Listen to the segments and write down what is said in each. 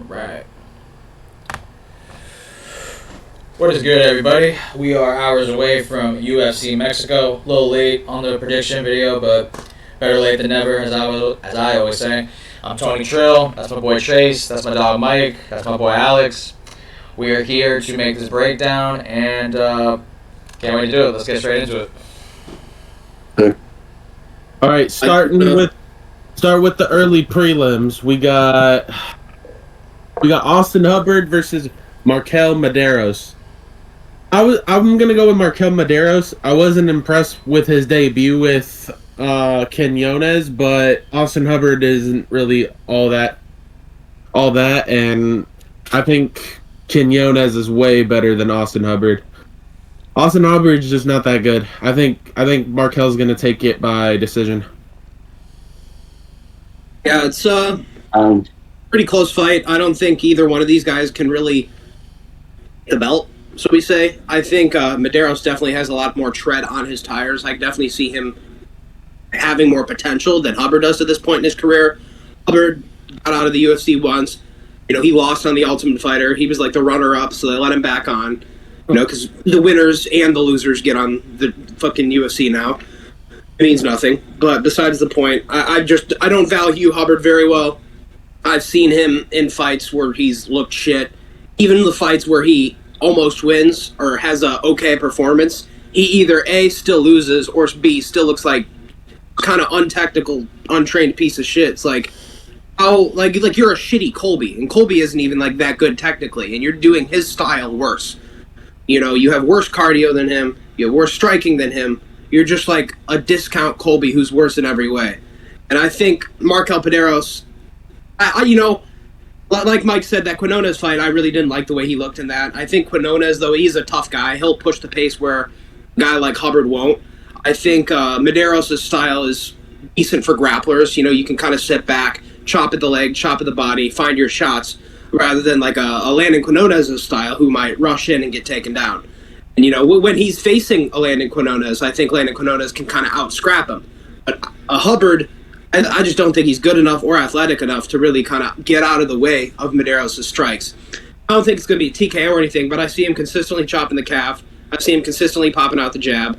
Right. What is good, everybody? We are hours away from UFC Mexico. A little late on the prediction video, but better late than never, as I always say. I'm Tony Trill. That's my boy Chase. That's my dog Mike. That's my boy Alex. We are here to make this breakdown, and can't wait to do it. Let's get straight into it. All right, start with the early prelims. We got Austin Hubbard versus Markel Medeiros. I'm gonna go with Markel Medeiros. I wasn't impressed with his debut with Quinones, but Austin Hubbard isn't really all that, and I think Quinones is way better than Austin Hubbard. Austin Hubbard's just not that good. I think Markel's gonna take it by decision. Yeah, it's pretty close fight. I don't think either one of these guys can really the belt, so we say. I think Medeiros definitely has a lot more tread on his tires. I definitely see him having more potential than Hubbard does at this point in his career. Hubbard got out of the UFC once. You know, he lost on the Ultimate Fighter. He was like the runner-up, so they let him back on. You know, because the winners and the losers get on the fucking UFC now. It means nothing. But besides the point, I don't value Hubbard very well. I've seen him in fights where he's looked shit. Even the fights where he almost wins or has a okay performance, he either A, still loses, or B, still looks like kind of untechnical, untrained piece of shit. It's like, how, like you're a shitty Colby, and Colby isn't even like that good technically, and you're doing his style worse. You know, you have worse cardio than him, you have worse striking than him. You're just like a discount Colby who's worse in every way. And I think Markel Medeiros, you know, like Mike said, that Quinones fight, I really didn't like the way he looked in that. I think Quinones, though, he's a tough guy. He'll push the pace where a guy like Hubbard won't. I think Medeiros' style is decent for grapplers. You know, you can kind of sit back, chop at the leg, chop at the body, find your shots, rather than like a Landon Quinones' style who might rush in and get taken down. And, you know, when he's facing a Landon Quinones, I think Landon Quinones can kind of out-scrap him. But a Hubbard, I just don't think he's good enough or athletic enough to really kind of get out of the way of Medeiros' strikes. I don't think it's going to be TKO or anything, but I see him consistently chopping the calf. I see him consistently popping out the jab.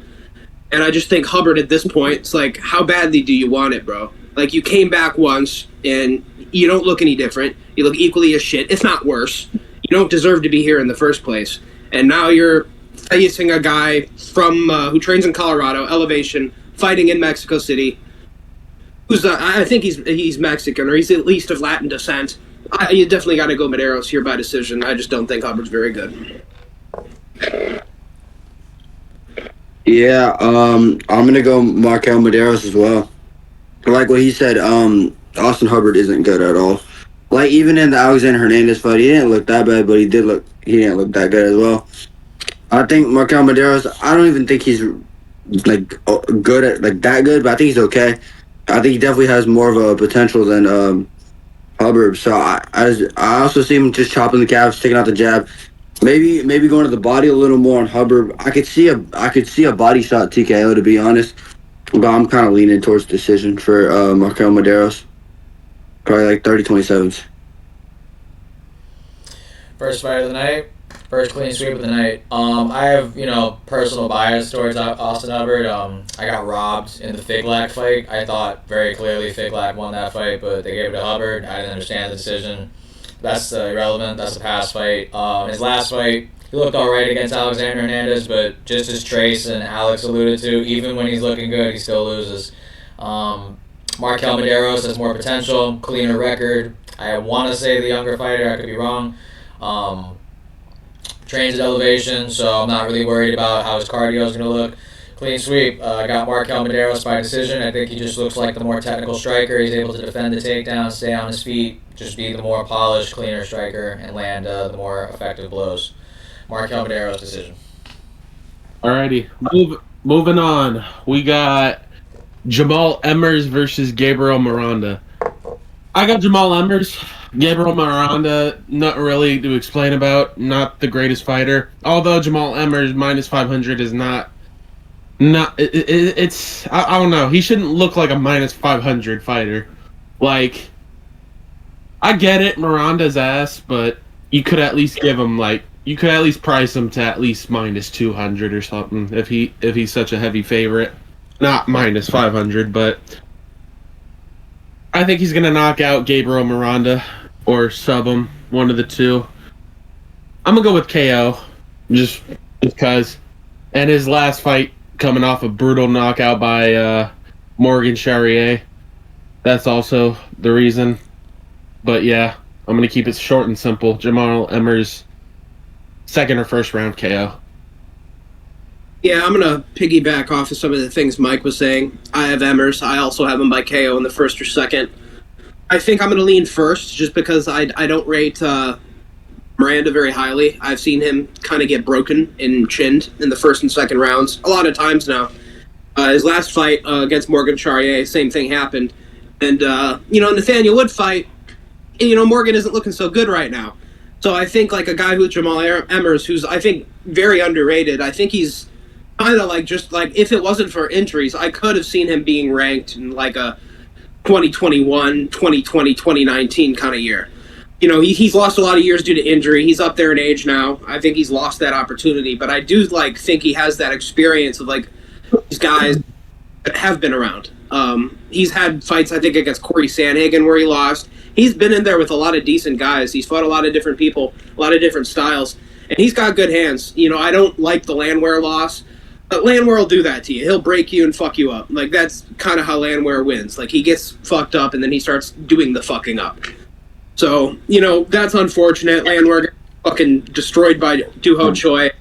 And I just think Hubbard at this point, it's like, how badly do you want it, bro? Like, you came back once, and you don't look any different. You look equally as shit, if not worse. You don't deserve to be here in the first place. And now you're facing a guy from who trains in Colorado, Elevation, fighting in Mexico City, who's I think he's Mexican, or he's at least of Latin descent. You definitely got to go Medeiros here by decision. I just don't think Hubbard's very good. Yeah, I'm gonna go Markel Medeiros as well. Like what he said, Austin Hubbard isn't good at all. Like, even in the Alexander Hernandez fight, he didn't look that bad, but he didn't look that good as well. I think Markel Medeiros, I don't even think he's like good at like that good, but I think he's okay. I think he definitely has more of a potential than Hubbard. So I also see him just chopping the calves, taking out the jab. Maybe going to the body a little more on Hubbard. I could see a body shot TKO, to be honest, but I'm kind of leaning towards decision for Markel Medeiros. Probably like 30-27. First fight of the night. First clean sweep of the night. I have, personal bias towards Austin Hubbard. I got robbed in the Figlak fight. I thought very clearly Figlak won that fight, but they gave it to Hubbard. I didn't understand the decision. That's irrelevant. That's a past fight. His last fight, he looked all right against Alexander Hernandez, but just as Trace and Alex alluded to, even when he's looking good, he still loses. Markel Medeiros has more potential, cleaner record. I want to say the younger fighter. I could be wrong. Trains at Elevation, so I'm not really worried about how his cardio is going to look. Clean sweep. I got Markel Medeiros by decision. I think he just looks like the more technical striker. He's able to defend the takedown, stay on his feet, just be the more polished, cleaner striker, and land the more effective blows. Markel Medeiros decision. Alrighty, moving on. We got Jamal Emmers versus Gabriel Miranda. I got Jamal Emmers. Gabriel Miranda, not really to explain about. Not the greatest fighter. Although Jamal Emmers minus 500 is not. It's I don't know. He shouldn't look like a minus 500 fighter. Like, I get it, Miranda's ass, but you could at least give him you could at least price him to at least -200 or something if he's such a heavy favorite. Not -500, but I think he's gonna knock out Gabriel Miranda or sub him, one of the two. I'm gonna go with KO, just because. And his last fight coming off a brutal knockout by Morgan Charrier. That's also the reason. But yeah, I'm going to keep it short and simple. Jamal Emmers, second or first round KO. Yeah, I'm going to piggyback off of some of the things Mike was saying. I have Emmers. I also have him by KO in the first or second. I think I'm going to lean first just because I don't rate Miranda very highly. I've seen him kind of get broken and chinned in the first and second rounds a lot of times now. His last fight against Morgan Charrier, same thing happened. And, Nathaniel Wood fight, Morgan isn't looking so good right now. So I think like a guy who's Jamal Emmers, who's I think very underrated. I think he's kind of if it wasn't for injuries, I could have seen him being ranked in like a 2021, 2020, 2019 kind of year. He's lost a lot of years due to injury. He's up there in age now. I think he's lost that opportunity, but I do think he has that experience of these guys that have been around. He's had fights, I think, against Corey Sandhagen where he lost. He's been in there with a lot of decent guys. He's fought a lot of different people, a lot of different styles, and he's got good hands. I don't like the Landwehr loss, but Landwehr will do that to you. He'll break you and fuck you up. That's kind of how Landwehr wins. He gets fucked up, and then he starts doing the fucking up. So, that's unfortunate. Landwehr got fucking destroyed by Doo Ho Choi.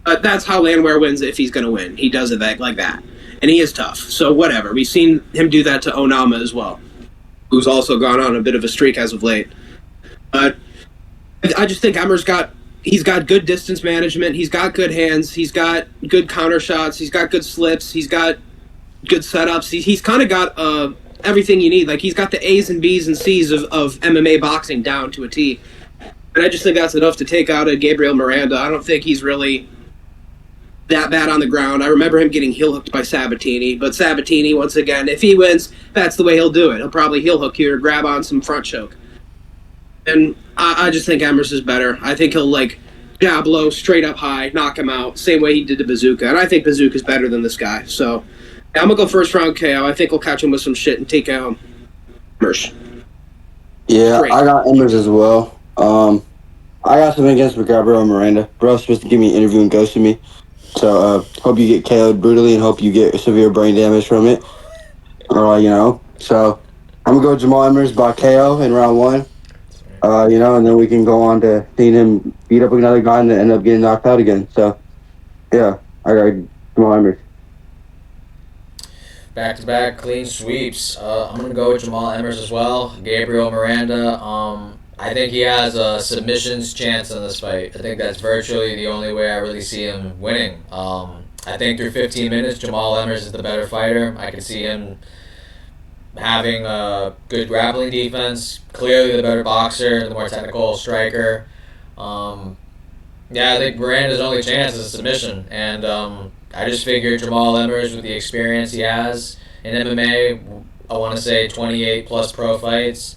That's how Landwehr wins if he's going to win. He does it like that. And he is tough. So whatever. We've seen him do that to Onama as well, who's also gone on a bit of a streak as of late. But I just think Emmer's he's got good distance management. He's got good hands. He's got good counter shots. He's got good slips. He's got good setups. He's kind of got everything you need. He's got the A's and B's and C's of MMA boxing down to a T. And I just think that's enough to take out a Gabriel Miranda. I don't think he's really that bad on the ground. I remember him getting heel hooked by Sabatini, but Sabatini, once again, if he wins, that's the way he'll do it. He'll probably heel hook you or grab on some front choke. And I just think Emmers is better. I think he'll jab low, straight up high, knock him out, same way he did to Bazooka. And I think Bazooka's better than this guy. So yeah, I'm gonna go first round KO. I think we'll catch him with some shit and take out Emmers. Yeah, Great. I got Emmers as well. I got something against Gabriel Miranda. Bro's supposed to give me an interview and ghosted me. So, hope you get KO'd brutally and hope you get severe brain damage from it. So, I'm going to go Jamal Emmers by KO in round one. And then we can go on to seeing him beat up another guy and then end up getting knocked out again. So, yeah, I got Jamal Emmers. Back-to-back clean sweeps. I'm going to go with Jamal Emmers as well. Gabriel Miranda, I think he has a submissions chance in this fight. I think that's virtually the only way I really see him winning. I think through 15 minutes, Jamal Emmers is the better fighter. I can see him having a good grappling defense, clearly the better boxer, the more technical striker. I think Miranda's only chance is a submission. And I just figured Jamal Emmers, with the experience he has in MMA, I want to say 28-plus pro fights,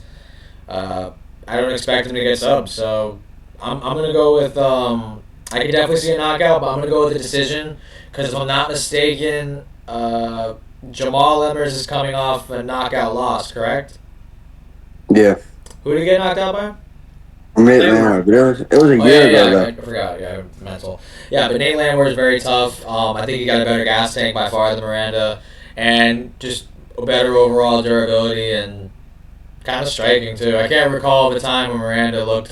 I don't expect him to get subbed, so I'm going to go with, I could definitely see a knockout, but I'm going to go with the decision, because if I'm not mistaken, Jamal Emmers is coming off a knockout loss, correct? Yeah. Who did he get knocked out by? Nate Landwehr. It was a year ago. I forgot. Yeah, mental. Yeah, but Nate Landwehr is very tough. I think he got a better gas tank by far than Miranda, and just a better overall durability and kind of striking too. I can't recall the time when Miranda looked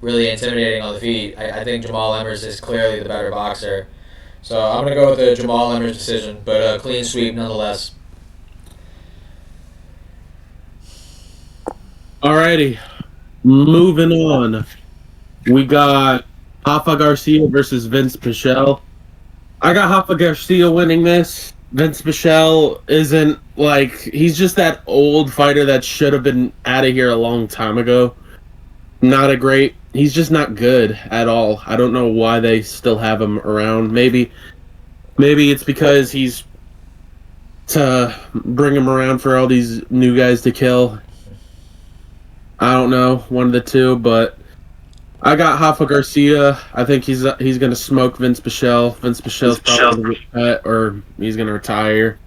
really intimidating on the feet. I think Jamal Emmers is clearly the better boxer. So I'm going to go with the Jamal Emmers decision, but a clean sweep nonetheless. Alrighty. Moving on. We got Rafa Garcia versus Vince Pichel. I got Rafa Garcia winning this. Vince Pichel isn't he's just that old fighter that should have been out of here a long time ago. He's just not good at all. I don't know why they still have him around. Maybe it's because he's to bring him around for all these new guys to kill. I don't know, one of the two, but I got Rafa Garcia. I think he's gonna smoke Vince Pichel. Vince Pichel's probably gonna get cut or he's gonna retire.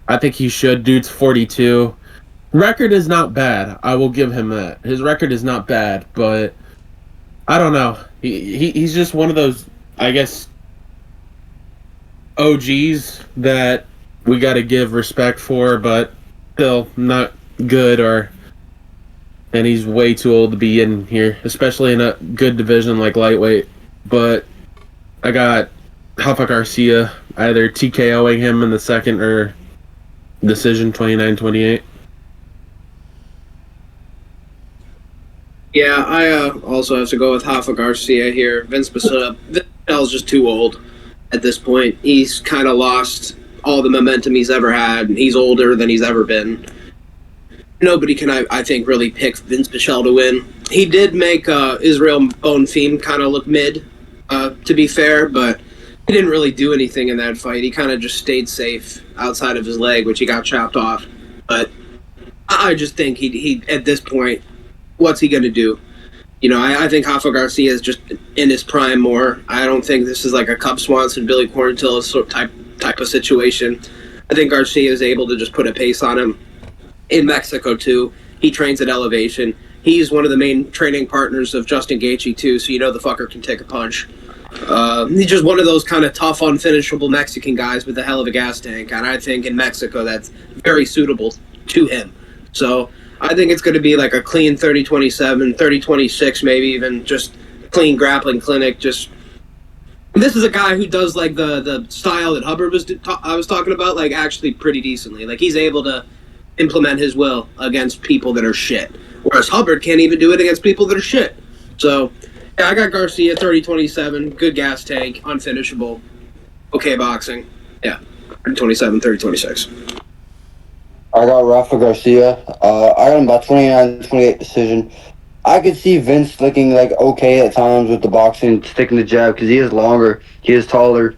I think he should. Dude's 42. Record is not bad. I will give him that. His record is not bad, but I don't know. He's just one of those, I guess, OGs that we got to give respect for, but still not good, and he's way too old to be in here, especially in a good division like lightweight. But I got Rafa Garcia either TKOing him in the second or decision 29-28. Yeah, I also have to go with Rafa Garcia here. Vince Picel's just too old at this point. He's kind of lost all the momentum he's ever had, and he's older than he's ever been. Nobody can, I think, really pick Vince Pichel to win. He did make Israel Bonfim kind of look mid, to be fair, but he didn't really do anything in that fight. He kind of just stayed safe outside of his leg, which he got chopped off. But I just think he at this point, what's he going to do? You know, I think Rafa Garcia is just in his prime more. I don't think this is like a Cub Swanson, Billy Quarantillo type of situation. I think Garcia is able to just put a pace on him. In Mexico, too. He trains at Elevation. He's one of the main training partners of Justin Gaethje, too, so you know the fucker can take a punch. He's just one of those kind of tough, unfinishable Mexican guys with a hell of a gas tank, and I think in Mexico that's very suitable to him. So I think it's going to be like a clean 30-27, 30-26, maybe even just clean grappling clinic. Just this is a guy who does like the style that Hubbard I was talking about, like actually pretty decently. Like he's able to implement his will against people that are shit, whereas Hubbard can't even do it against people that are shit. So yeah, I got Garcia 30-27, good gas tank, unfinishable, okay boxing. Yeah, 30-27, 30-26. I got Rafa Garcia. I got him about 29-28 decision. I could see Vince looking like okay at times with the boxing, sticking the jab because he is longer, he is taller.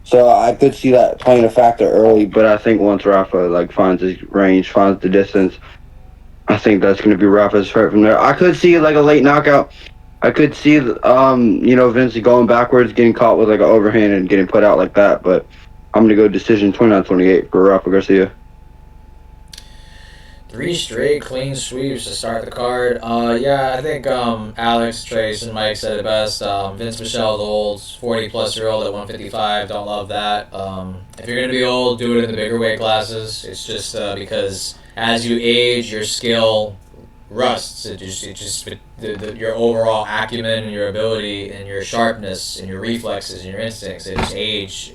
So I could see that playing a factor early, but I think once Rafa finds his range, finds the distance, I think that's going to be Rafa's fight from there. I could see like a late knockout. I could see Vince going backwards, getting caught with like an overhand and getting put out like that. But I'm going to go decision 29-28 for Rafa Garcia. 3 straight clean sweeps to start the card. Yeah, I think Alex, Trace, and Mike said it best. Vince Pichel, the old 40-plus-year-old at 155. Don't love that. If you're going to be old, do it in the bigger weight classes. It's just because as you age, your skill rusts. Your overall acumen and your ability and your sharpness and your reflexes and your instincts, they just age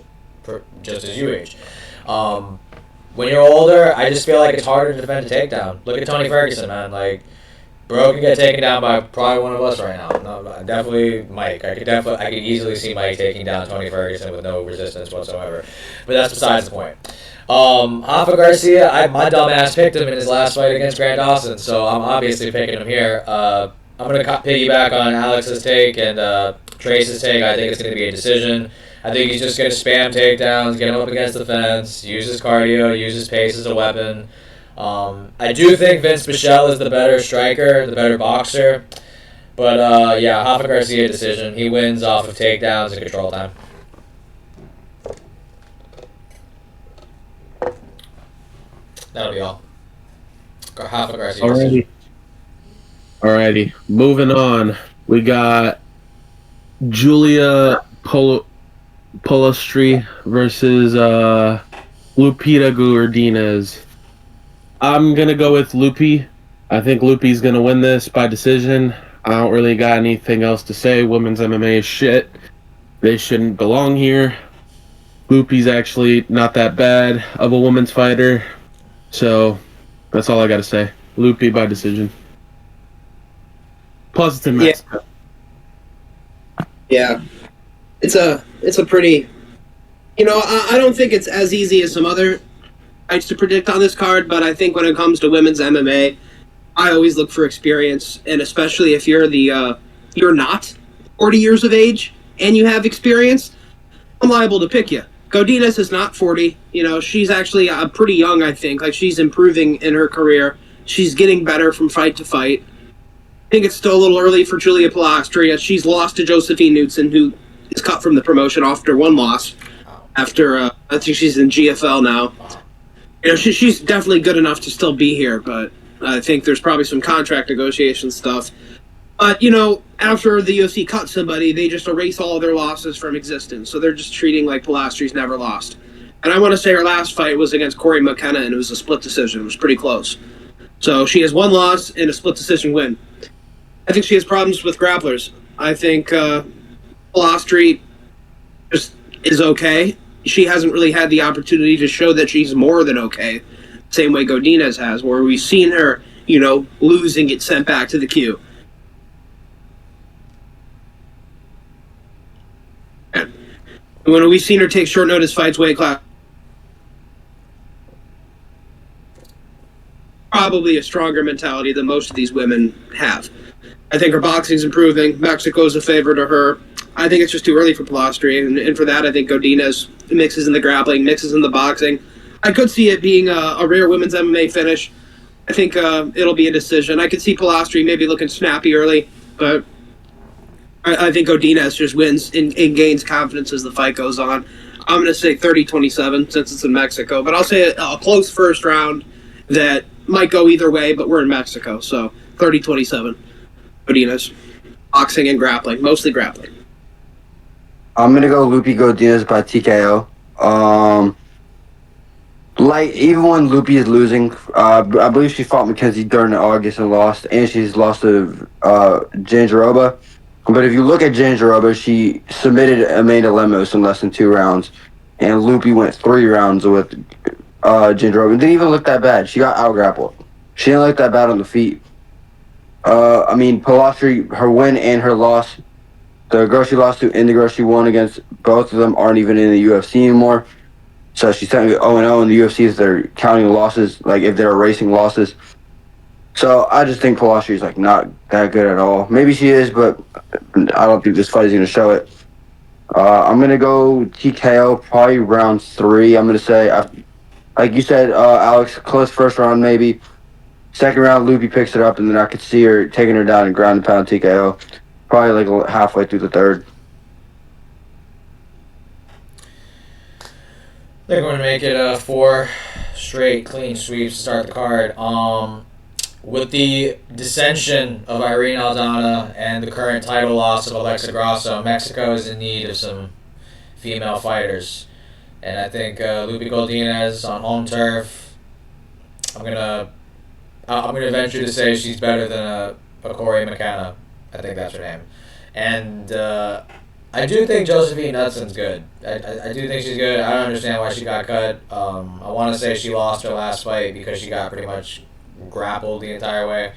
just as you age. When you're older, I just feel like it's harder to defend a takedown. Look at Tony Ferguson, man. Like, bro can get taken down by probably one of us right now. No, definitely Mike. I could easily see Mike taking down Tony Ferguson with no resistance whatsoever. But that's besides the point. Rafa Garcia, my dumb ass picked him in his last fight against Grant Dawson, so I'm obviously picking him here. I'm gonna piggyback on Alex's take and Trace's take. I think it's gonna be a decision. I think he's just going to spam takedowns, get him up against the fence, use his cardio, use his pace as a weapon. I do think Vince Pichel is the better striker, the better boxer. But, yeah, Rafa Garcia decision. He wins off of takedowns and control time. That'll be all. Rafa Garcia. Alrighty. Moving on. We got Julia Polastri versus Lupita Gordinez. I'm going to go with Lupi. I think Lupi's going to win this by decision. I don't really got anything else to say. Women's MMA is shit. They shouldn't belong here. Lupi's actually not that bad of a women's fighter. So that's all I got to say. Lupi by decision. Plus it's in Mexico. Yeah. It's a pretty, I don't think it's as easy as some other fights to predict on this card, but I think when it comes to women's MMA, I always look for experience, and especially if you're you're not 40 years of age and you have experience, I'm liable to pick you. Godinez is not 40. She's actually pretty young, I think. Like, she's improving in her career. She's getting better from fight to fight. I think it's still a little early for Julia Pilastri. She's lost to Josephine Knudsen, who is cut from the promotion after one loss. After I think she's in GFL now. She's definitely good enough to still be here, but I think there's probably some contract negotiation stuff. But after the UFC cut somebody, they just erase all of their losses from existence. So they're just treating like Pilastri's never lost. And I want to say her last fight was against Corey McKenna, and it was a split decision. It was pretty close. So she has one loss and a split decision win. I think she has problems with grapplers. I think Pilastri just is okay. She hasn't really had the opportunity to show that she's more than okay. Same way Godinez has, where we've seen her, lose and get sent back to the queue. And when we've seen her take short notice fights, weight class, probably a stronger mentality than most of these women have. I think her boxing's improving. Mexico's a favor to her. I think it's just too early for Pilastri, and for that, I think Godinez mixes in the grappling, mixes in the boxing. I could see it being a rare women's MMA finish. I think it'll be a decision. I could see Pilastri maybe looking snappy early, but I think Godinez just wins and gains confidence as the fight goes on. I'm going to say 30-27 since it's in Mexico, but I'll say a close first round that might go either way, but we're in Mexico, so 30-27. Godinez. Boxing and grappling, mostly grappling. I'm gonna go Lupi Godinez by TKO. Even when Lupi is losing, I believe she fought Mackenzie Dern in August and lost, and she's lost to Jandiroba. But if you look at Jandiroba, she submitted Amanda Lemos in less than 2 rounds, and Lupi went 3 rounds with Jandiroba. It didn't even look that bad. She got out-grappled. She didn't look that bad on the feet. Pilastri, her win and her loss, the girl she lost to and the girl she won against, both of them aren't even in the UFC anymore. So she's technically 0-0 in the UFC if they're counting losses, like if they're erasing losses. So I just think Pilastri's not that good at all. Maybe she is, but I don't think this fight is going to show it. I'm going to go TKO, probably round 3. I'm going to say, like you said, Alex, close first round maybe. Second round, Lupi picks it up, and then I could see her taking her down and ground and pound TKO. Probably halfway through the third. I think we're going to make it 4 straight clean sweeps to start the card. With the dissension of Irene Aldana and the current title loss of Alexa Grasso, Mexico is in need of some female fighters. And I think Lupi Godinez on home turf, I'm gonna venture to say she's better than a Corey McKenna. I think that's her name. And I do think Josephine Knudsen's good. I do think she's good. I don't understand why she got cut. I want to say she lost her last fight because she got pretty much grappled the entire way.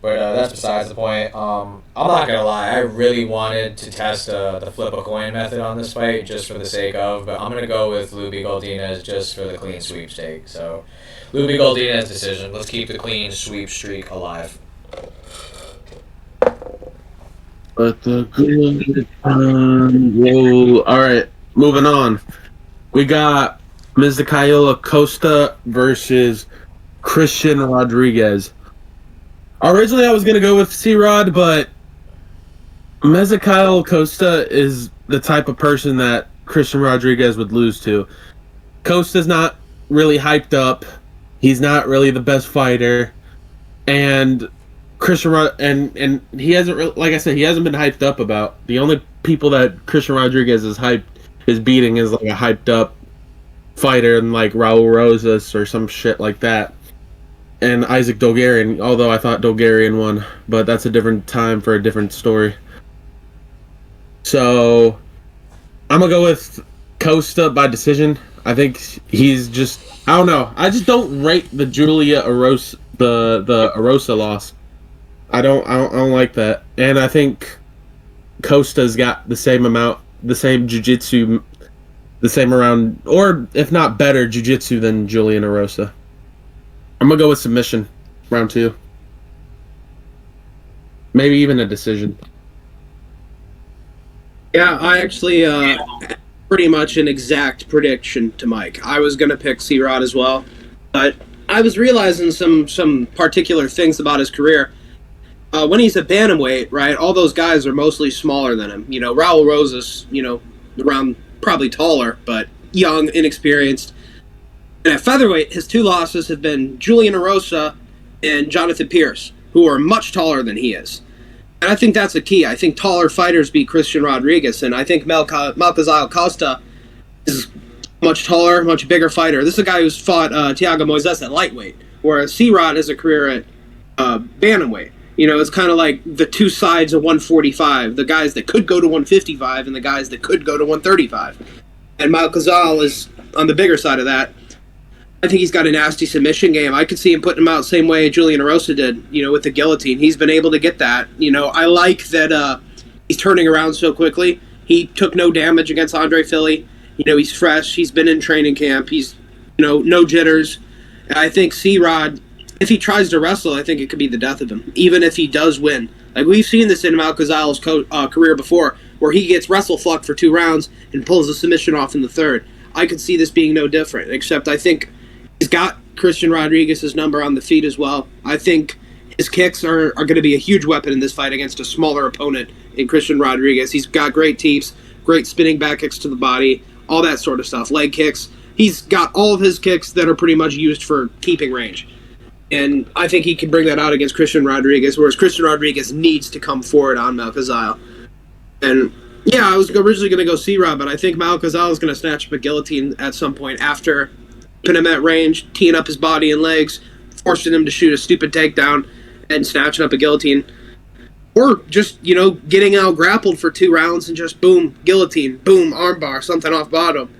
But that's besides the point. I'm not going to lie. I really wanted to test the flip a coin method on this fight just for the sake of. But I'm going to go with Lupi Godinez just for the clean sweepstake. So, Lupi Godinez decision. Let's keep the clean sweep streak alive. But the good roll. All right, moving on. We got Ms. Kayola Costa versus Christian Rodriguez. Originally, I was going to go with C-Rod, but Mezcael Costa is the type of person that Christian Rodriguez would lose to. Costa's not really hyped up. He's not really the best fighter. And Christian and he hasn't really, like I said, he hasn't been hyped up about. The only people that Christian Rodriguez is beating is a hyped up fighter and Raul Rosas or some shit like that. And Isaac Dolgarian, although I thought Dolgarian won, but that's a different time for a different story. So I'm gonna go with Costa by decision. I think he's just, I don't know. I just don't rate the Julia Arosa the Arosa loss. I don't like that. And I think Costa's got the same jiu-jitsu, the same around, or if not better jiu-jitsu than Julian Arosa. I'm going to go with submission, round 2. Maybe even a decision. Yeah, I actually pretty much an exact prediction to Mike. I was going to pick C-Rod as well, but I was realizing some particular things about his career. when he's a bantamweight, right, all those guys are mostly smaller than him. Raul Rosas, around probably taller, but young, inexperienced. And at featherweight, his 2 losses have been Julian Erosa and Jonathan Pierce, who are much taller than he is. And I think that's the key. I think taller fighters beat Christian Rodriguez, and I think Malcazal Costa is much taller, much bigger fighter. This is a guy who's fought Thiago Moises at lightweight, whereas C-Rod has a career at bantamweight. It's kind of like the two sides of 145, the guys that could go to 155 and the guys that could go to 135. And Malcazal is on the bigger side of that. I think he's got a nasty submission game. I could see him putting him out the same way Julian Erosa did, with the guillotine. He's been able to get that. I like that he's turning around so quickly. He took no damage against Andre Fili. He's fresh. He's been in training camp. He's, no jitters. And I think C-Rod, if he tries to wrestle, I think it could be the death of him, even if he does win. Like, we've seen this in Malcazal's career before, where he gets wrestle-fucked for 2 rounds and pulls the submission off in the 3rd. I could see this being no different, except I think he's got Christian Rodriguez's number on the feet as well. I think his kicks are going to be a huge weapon in this fight against a smaller opponent in Christian Rodriguez. He's got great teeps, great spinning back kicks to the body, all that sort of stuff, leg kicks. He's got all of his kicks that are pretty much used for keeping range. And I think he can bring that out against Christian Rodriguez, whereas Christian Rodriguez needs to come forward on Malcazal. And yeah, I was originally going to go C-Rod, but I think Malcazal is going to snatch up a guillotine at some point after putting him at range, teeing up his body and legs, forcing him to shoot a stupid takedown, and snatching up a guillotine. Or just, getting out grappled for 2 rounds and just boom, guillotine, boom, armbar, something off bottom.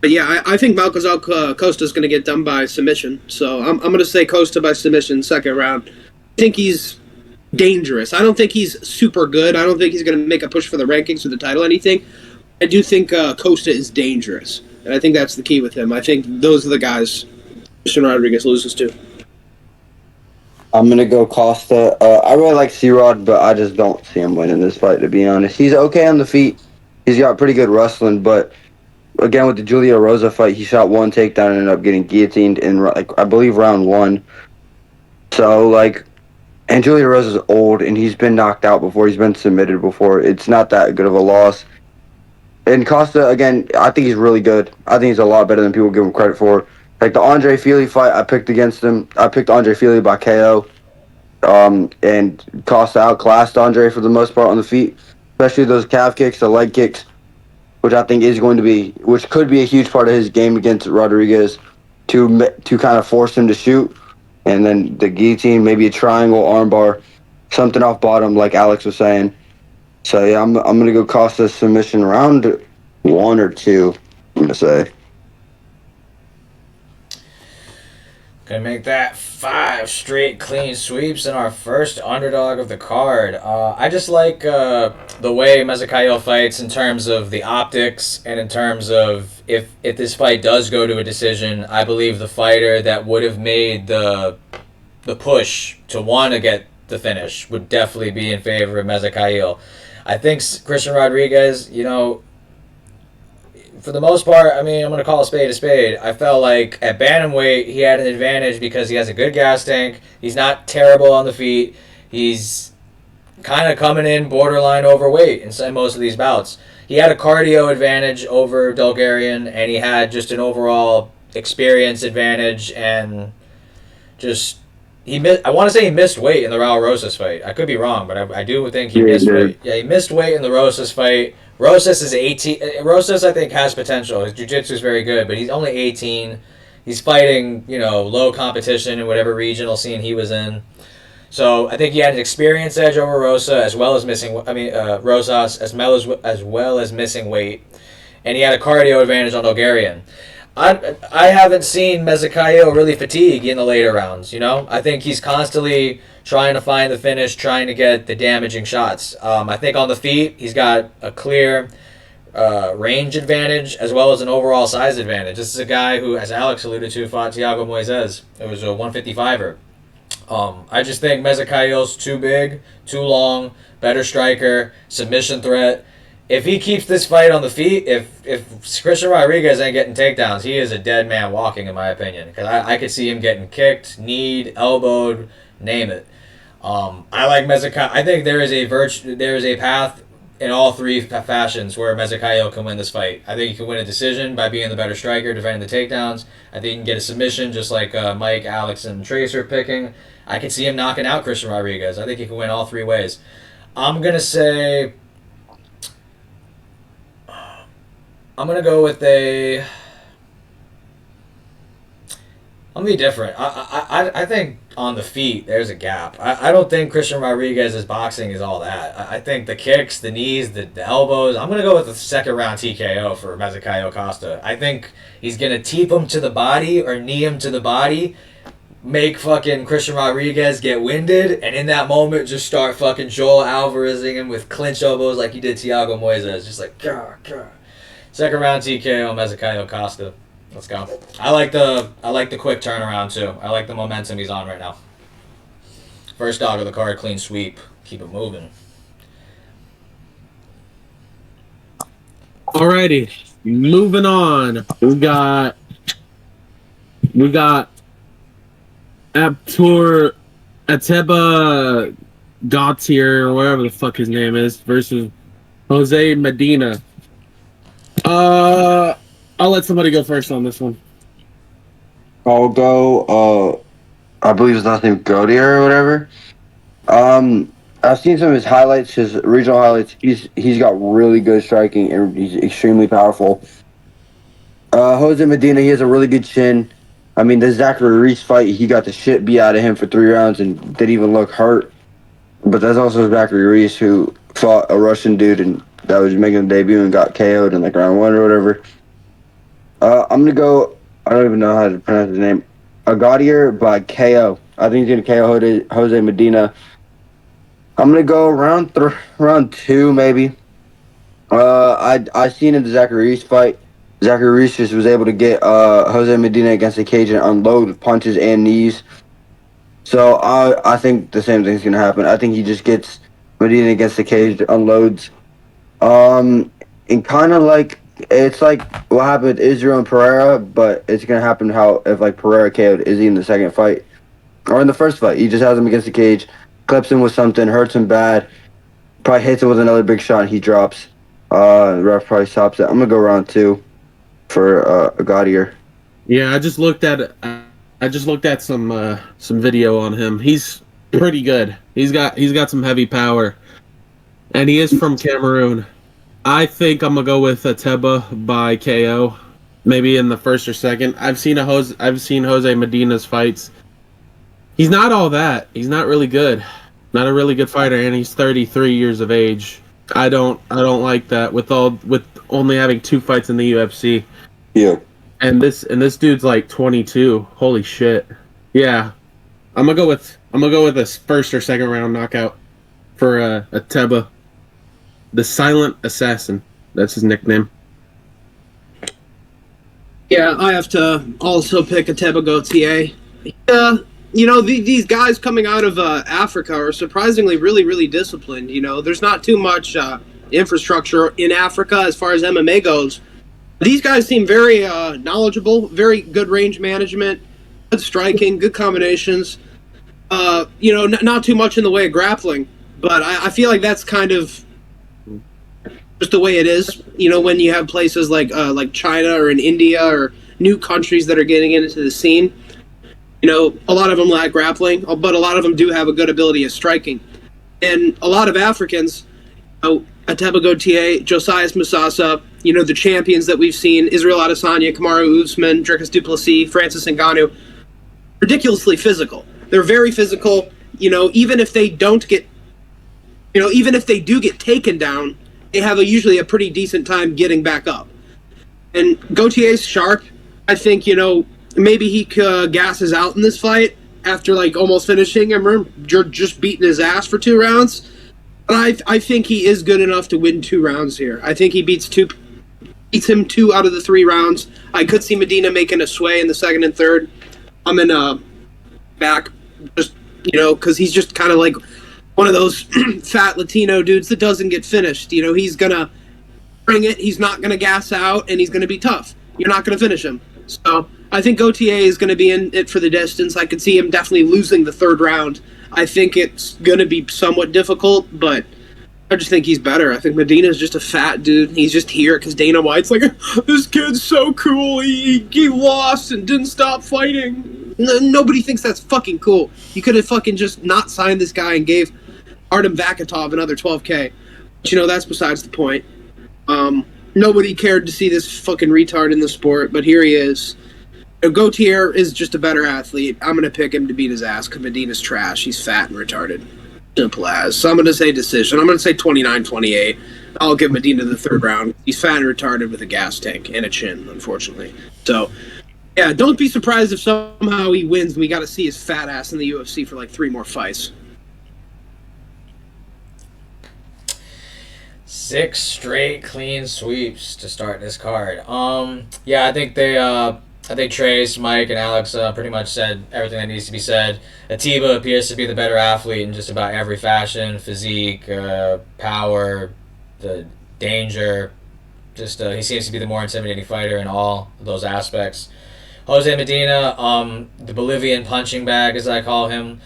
But yeah, I think Malcazal Costa is going to get done by submission. So I'm going to say Costa by submission, 2nd round. I think he's dangerous. I don't think he's super good. I don't think he's going to make a push for the rankings or the title or anything. I do think Costa is dangerous. And I think that's the key with him. I think those are the guys Christian Rodriguez loses to. I'm going to go Costa. I really like C-Rod, but I just don't see him winning this fight, to be honest. He's okay on the feet. He's got pretty good wrestling, but again, with the Julia Rosa fight, he shot 1 takedown and ended up getting guillotined in, I believe, round 1. So, and Julia Rosa's old, and he's been knocked out before. He's been submitted before. It's not that good of a loss. And Costa, again, I think he's really good. I think he's a lot better than people give him credit for. Like the Andre Fili fight, I picked against him. I picked Andre Fili by KO. And Costa outclassed Andre for the most part on the feet, especially those calf kicks, the leg kicks, which I think which could be a huge part of his game against Rodriguez to kind of force him to shoot. And then the guillotine, maybe a triangle armbar, something off bottom, like Alex was saying. So yeah, I'm gonna go Costa submission round 1 or 2. I'm gonna say. Gonna make that 5 straight clean sweeps in our first underdog of the card. I just like the way Mezakayo fights in terms of the optics and in terms of if this fight does go to a decision, I believe the fighter that would have made the push to want to get the finish would definitely be in favor of Mezakayo. I think Christian Rodriguez, for the most part, I'm going to call a spade a spade. I felt like at bantamweight, he had an advantage because he has a good gas tank. He's not terrible on the feet. He's kind of coming in borderline overweight in most of these bouts. He had a cardio advantage over Bulgarian, and he had just an overall experience advantage, and just I want to say he missed weight in the Raul Rosas fight. I could be wrong, but I do think he missed weight. Yeah, he missed weight in the Rosas fight. Rosas is 18. Rosas, I think, has potential. His jiu-jitsu is very good, but he's only 18. He's fighting, low competition in whatever regional scene he was in. So I think he had an experience edge over Rosa, as well as Rosas, as well as missing weight, and he had a cardio advantage on Bulgarian. I haven't seen Mezakayo really fatigue in the later rounds, I think he's constantly trying to find the finish, trying to get the damaging shots. I think on the feet, he's got a clear range advantage as well as an overall size advantage. This is a guy who, as Alex alluded to, fought Thiago Moises. It was a 155er. I just think Mezakayo's too big, too long, better striker, submission threat. If he keeps this fight on the feet, if Christian Rodriguez ain't getting takedowns, he is a dead man walking, in my opinion. Because I could see him getting kicked, kneed, elbowed, name it. I like Mezakayo. I think there is a path in all three fashions where Mezakayo can win this fight. I think he can win a decision by being the better striker, defending the takedowns. I think he can get a submission just like Mike, Alex, and Trace are picking. I can see him knocking out Christian Rodriguez. I think he can win all three ways. I'm going to go with a... I'm going to be different. I think on the feet, there's a gap. I don't think Christian Rodriguez's boxing is all that. I think the kicks, the knees, the elbows. I'm going to go with the second round TKO for Mezakayo Costa. I think he's going to teep him to the body or knee him to the body, make fucking Christian Rodriguez get winded, and in that moment just start fucking Joel Alvarezing him with clinch elbows like he did Thiago Moises. Just like, gah, gah. Second round TKO Mezakayo Costa. Let's go. I like the quick turnaround too. I like the momentum he's on right now. First dog of the card, clean sweep. Keep it moving. Alrighty, moving on. We got Ateba Gautier, or whatever the fuck his name is, versus Jose Medina. I'll let somebody go first on this one. I'll go. I believe his last name Godier or whatever. I've seen some of his highlights, his regional highlights. He's got really good striking and he's extremely powerful. Jose Medina, he has a really good chin. I mean, the Zachary Reese fight, he got the shit beat out of him for 3 rounds and didn't even look hurt. But that's also Zachary Reese, who fought a Russian dude and that was making a debut and got KO'd in like round 1 or whatever. I'm going to go, I don't even know how to pronounce his name, Agadier by KO. I think he's going to KO Jose Medina. I'm going to go round 2 maybe. I seen in the Zachary Reese fight, Zachary Reese just was able to get Jose Medina against the cage and unload punches and knees. So I think the same thing's going to happen. I think he just gets Medina against the cage, unloads. And kind of like, it's like what happened with Israel and Pereira, but it's going to happen if like Pereira KO'd Izzy in the second fight. Or in the first fight. He just has him against the cage, clips him with something, hurts him bad, probably hits him with another big shot and he drops. The ref probably stops it. I'm going to go round 2 for Agadier. Yeah, I just looked at some video on him. He's pretty good. He's got some heavy power. And he is from Cameroon. I think I'm gonna go with Ateba by KO, maybe in the first or second. I've seen Jose Medina's fights. He's not all that. He's not really good. Not a really good fighter, and he's 33 years of age. I don't like that with only having 2 fights in the UFC. Yeah. And this dude's like 22. Holy shit. Yeah. I'm gonna go with this first or second round knockout for Ateba. The Silent Assassin. That's his nickname. Yeah, I have to also pick Ateba Gautier. These guys coming out of Africa are surprisingly really, really disciplined. There's not too much infrastructure in Africa as far as MMA goes. These guys seem very knowledgeable, very good range management, good striking, good combinations. Not too much in the way of grappling, but I feel like that's kind of just the way it is. When you have places like China or in India or new countries that are getting into the scene, a lot of them lack grappling, but a lot of them do have a good ability at striking. And a lot of Africans, Ateba Gautier, Josias Musasa, the champions that we've seen, Israel Adesanya, Kamaru Usman, Dricus Duplessis, Francis Ngannou, ridiculously physical. They're very physical. Even if they do get taken down, they have usually a pretty decent time getting back up. And Gautier's sharp. I think, maybe he gasses out in this fight after almost finishing him or just beating his ass for 2 rounds. But I think he is good enough to win 2 rounds here. I think he beats him 2 out of the 3 rounds. I could see Medina making a sway in the second and third. I'm in back, just because he's just kind of like one of those fat Latino dudes that doesn't get finished. He's gonna bring it. He's not gonna gas out, and he's gonna be tough. You're not gonna finish him. So I think Gautier is going to be in it for the distance. I could see him definitely losing the third round. I think it's going to be somewhat difficult, but I just think he's better. I think Medina's just a fat dude. He's just here because Dana White's like, this kid's so cool. He lost and didn't stop fighting. Nobody thinks that's fucking cool. You could have fucking just not signed this guy and gave Artem Vakatov another $12K. But, that's besides the point. Nobody cared to see this fucking retard in the sport, but here he is. Gautier is just a better athlete. I'm going to pick him to beat his ass because Medina's trash. He's fat and retarded. Simple as. So I'm going to say decision. I'm going to say 29-28. I'll give Medina the third round. He's fat and retarded with a gas tank and a chin, unfortunately. So, yeah, don't be surprised if somehow he wins and we got to see his fat ass in the UFC for like 3 more fights. 6 straight clean sweeps to start this card. Yeah, I think Trace, Mike, and Alex pretty much said everything that needs to be said. Atiba appears to be the better athlete in just about every fashion: physique, power, the danger. Just he seems to be the more intimidating fighter in all of those aspects. Jose Medina, the Bolivian punching bag, as I call him.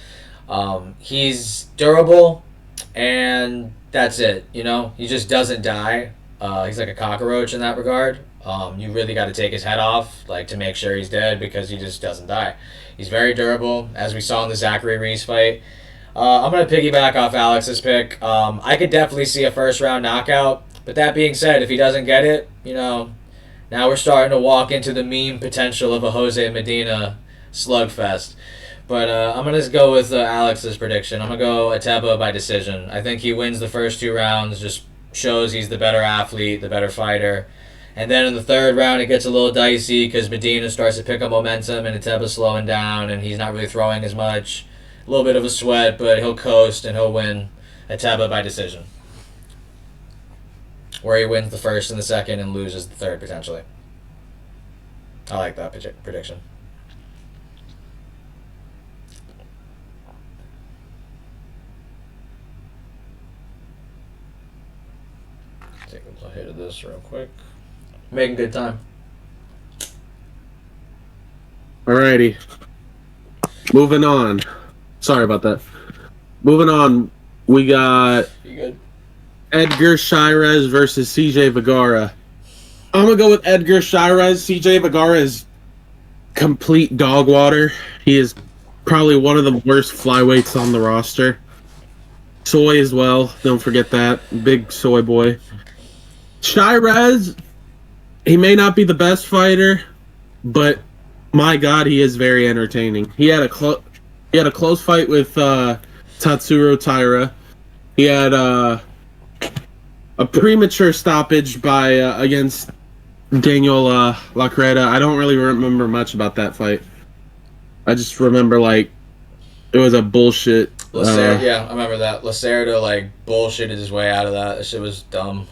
He's durable, and that's it. He just doesn't die. He's like a cockroach in that regard. You really got to take his head off, to make sure he's dead, because he just doesn't die. He's very durable, as we saw in the Zachary Reese fight. I'm going to piggyback off Alex's pick. I could definitely see a first-round knockout, but that being said, if he doesn't get it, now we're starting to walk into the meme potential of a Jose Medina slugfest. But I'm going to go with Alex's prediction. I'm going to go Ateba by decision. I think he wins the first 2 rounds, just shows he's the better athlete, the better fighter. And then in the third round, it gets a little dicey because Medina starts to pick up momentum and Ateba's slowing down and he's not really throwing as much. A little bit of a sweat, but he'll coast and he'll win Ateba by decision. Where he wins the first and the second and loses the third, potentially. I like that prediction. Take a little hit of this real quick. Making good time. Alrighty. Moving on. Sorry about that. Moving on, we got You good? Edgar Shirez versus CJ Vergara. I'm going to go with Edgar Shirez. CJ Vergara is complete dog water. He is probably one of the worst flyweights on the roster. Soy as well. Don't forget that. Big soy boy. Shirez, he may not be the best fighter, but my God, he is very entertaining. He had a close fight with Tatsuro Taira. He had a premature stoppage by against Daniel Lacreta. I don't really remember much about that fight. I just remember it was a bullshit. Yeah, I remember that. Lacerda bullshitted his way out of that. That shit was dumb.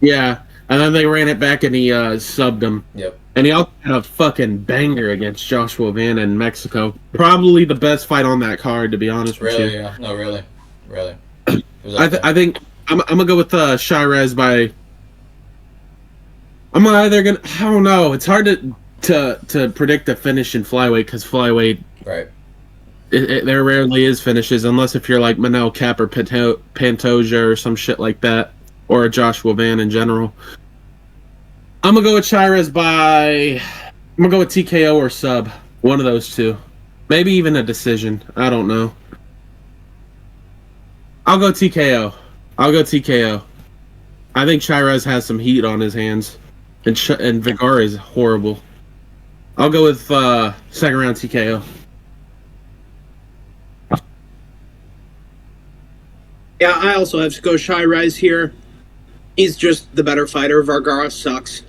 Yeah, and then they ran it back and he subbed him. Yep. And he also had a fucking banger against Joshua Vanna in Mexico. Probably the best fight on that card, to be honest with you. Really? Yeah. No, really. I think I'm gonna go with Shirez by. I'm either gonna. I don't know. It's hard to predict a finish in flyweight because flyweight. Right. There rarely is finishes unless if you're like Manel Cap or Pantoja or some shit like that, or a Joshua Van in general. I'm gonna go with Shirez by. I'm gonna go with TKO or sub. One of those two. Maybe even a decision. I don't know. I'll go TKO. I think Shirez has some heat on his hands, and Vergara is horrible. I'll go with second round TKO. Yeah, I also have to go Shirez here. He's just the better fighter. Vergara sucks.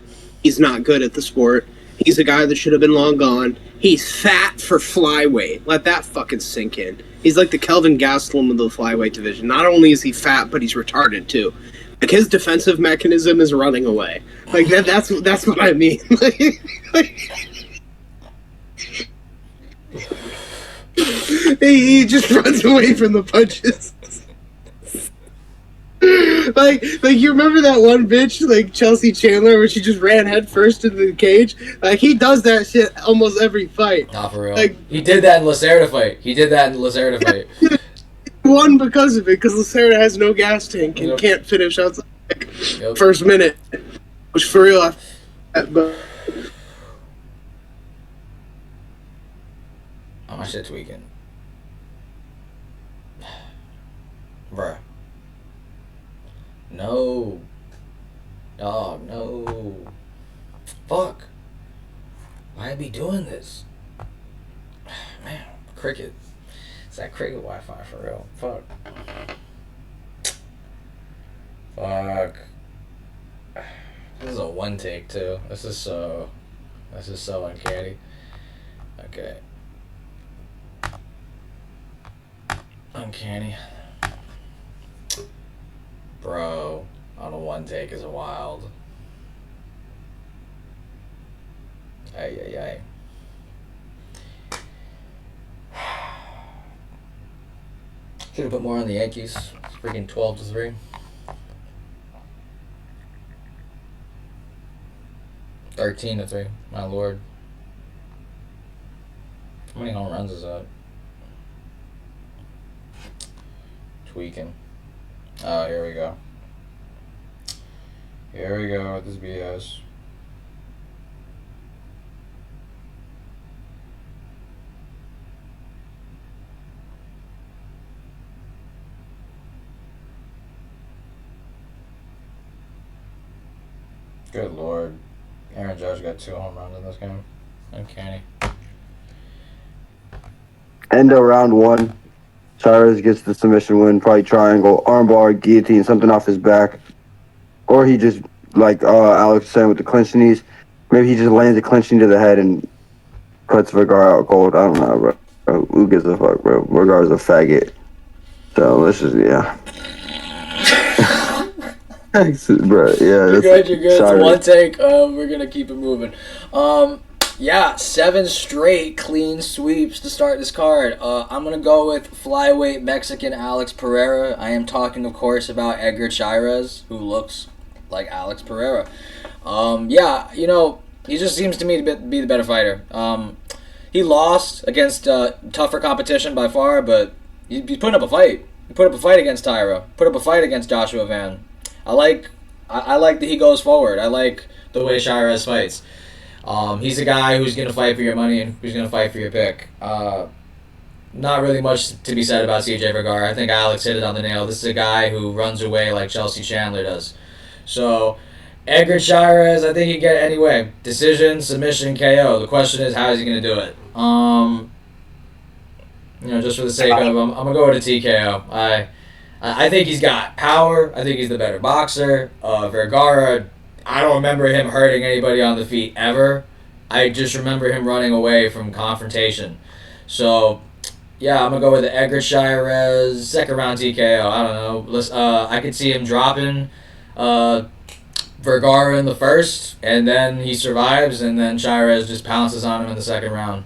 He's not good at the sport. He's a guy that should have been long gone. He's fat for flyweight. Let that fucking sink in. He's like the Kelvin Gastelum of the flyweight division. Not only is he fat, but he's retarded too. His defensive mechanism is running away. That's what I mean. He just runs away from the punches. like you remember that one bitch, like Chelsea Chandler, where she just ran head first into the cage? Like, he does that shit almost every fight. Not for real. Like, he did that in Lacerda fight. He he won because of it, because Lacerda has no gas tank and can't finish outside first minute. Which, for real, but... Oh, my shit's tweaking. Bruh. No. Dog, no. Fuck. Why I be doing this? Man, cricket. It's that cricket Wi-Fi for real. Fuck. Fuck. This is a one take too. This is so uncanny. Okay. Uncanny. Bro, on a one take is wild. Ay. Should have put more on the Yankees. It's freaking 12-3. (13-3). My lord. How many home runs is that? Tweaking. Oh, here we go. Here we go with this BS. Good lord. Aaron Judge got 2 home runs in this game. Uncanny. End of round 1. Chavez gets the submission win, probably triangle, armbar, guillotine, something off his back. Or he just, like Alex was saying with the clinch knees, maybe he just lands a clinch knee to the head and cuts Vergara out cold. I don't know, bro. Who gives a fuck, bro? Vergara's a faggot. So let's just, yeah. Bro, yeah. You're good. It's one take. We're going to keep it moving. Yeah, 7 straight clean sweeps to start this card. I'm going to go with flyweight Mexican Alex Pereira. I am talking, of course, about Edgar Chairez, who looks like Alex Pereira. Yeah, you know, he just seems to me to be the better fighter. He lost against tougher competition by far, but he's putting up a fight. He put up a fight against Tyra. Put up a fight against Joshua Van. I like that he goes forward. I like the way Chairez fights. He's a guy who's going to fight for your money and who's going to fight for your pick. Not really much to be said about CJ Vergara. I think Alex hit it on the nail. This is a guy who runs away like Chelsea Chandler does. So, Edgar Chairez, I think he can get it anyway. Decision, submission, KO. The question is, how is he going to do it? You know, just for the sake of, I'm going to go with a TKO. I think he's got power. I think he's the better boxer. Vergara, I don't remember him hurting anybody on the feet ever. I just remember him running away from confrontation. So, yeah, I'm going to go with the Edgar Chairez second round TKO. I don't know. I could see him dropping Vergara in the first, and then he survives, and then Chairez just pounces on him in the second round.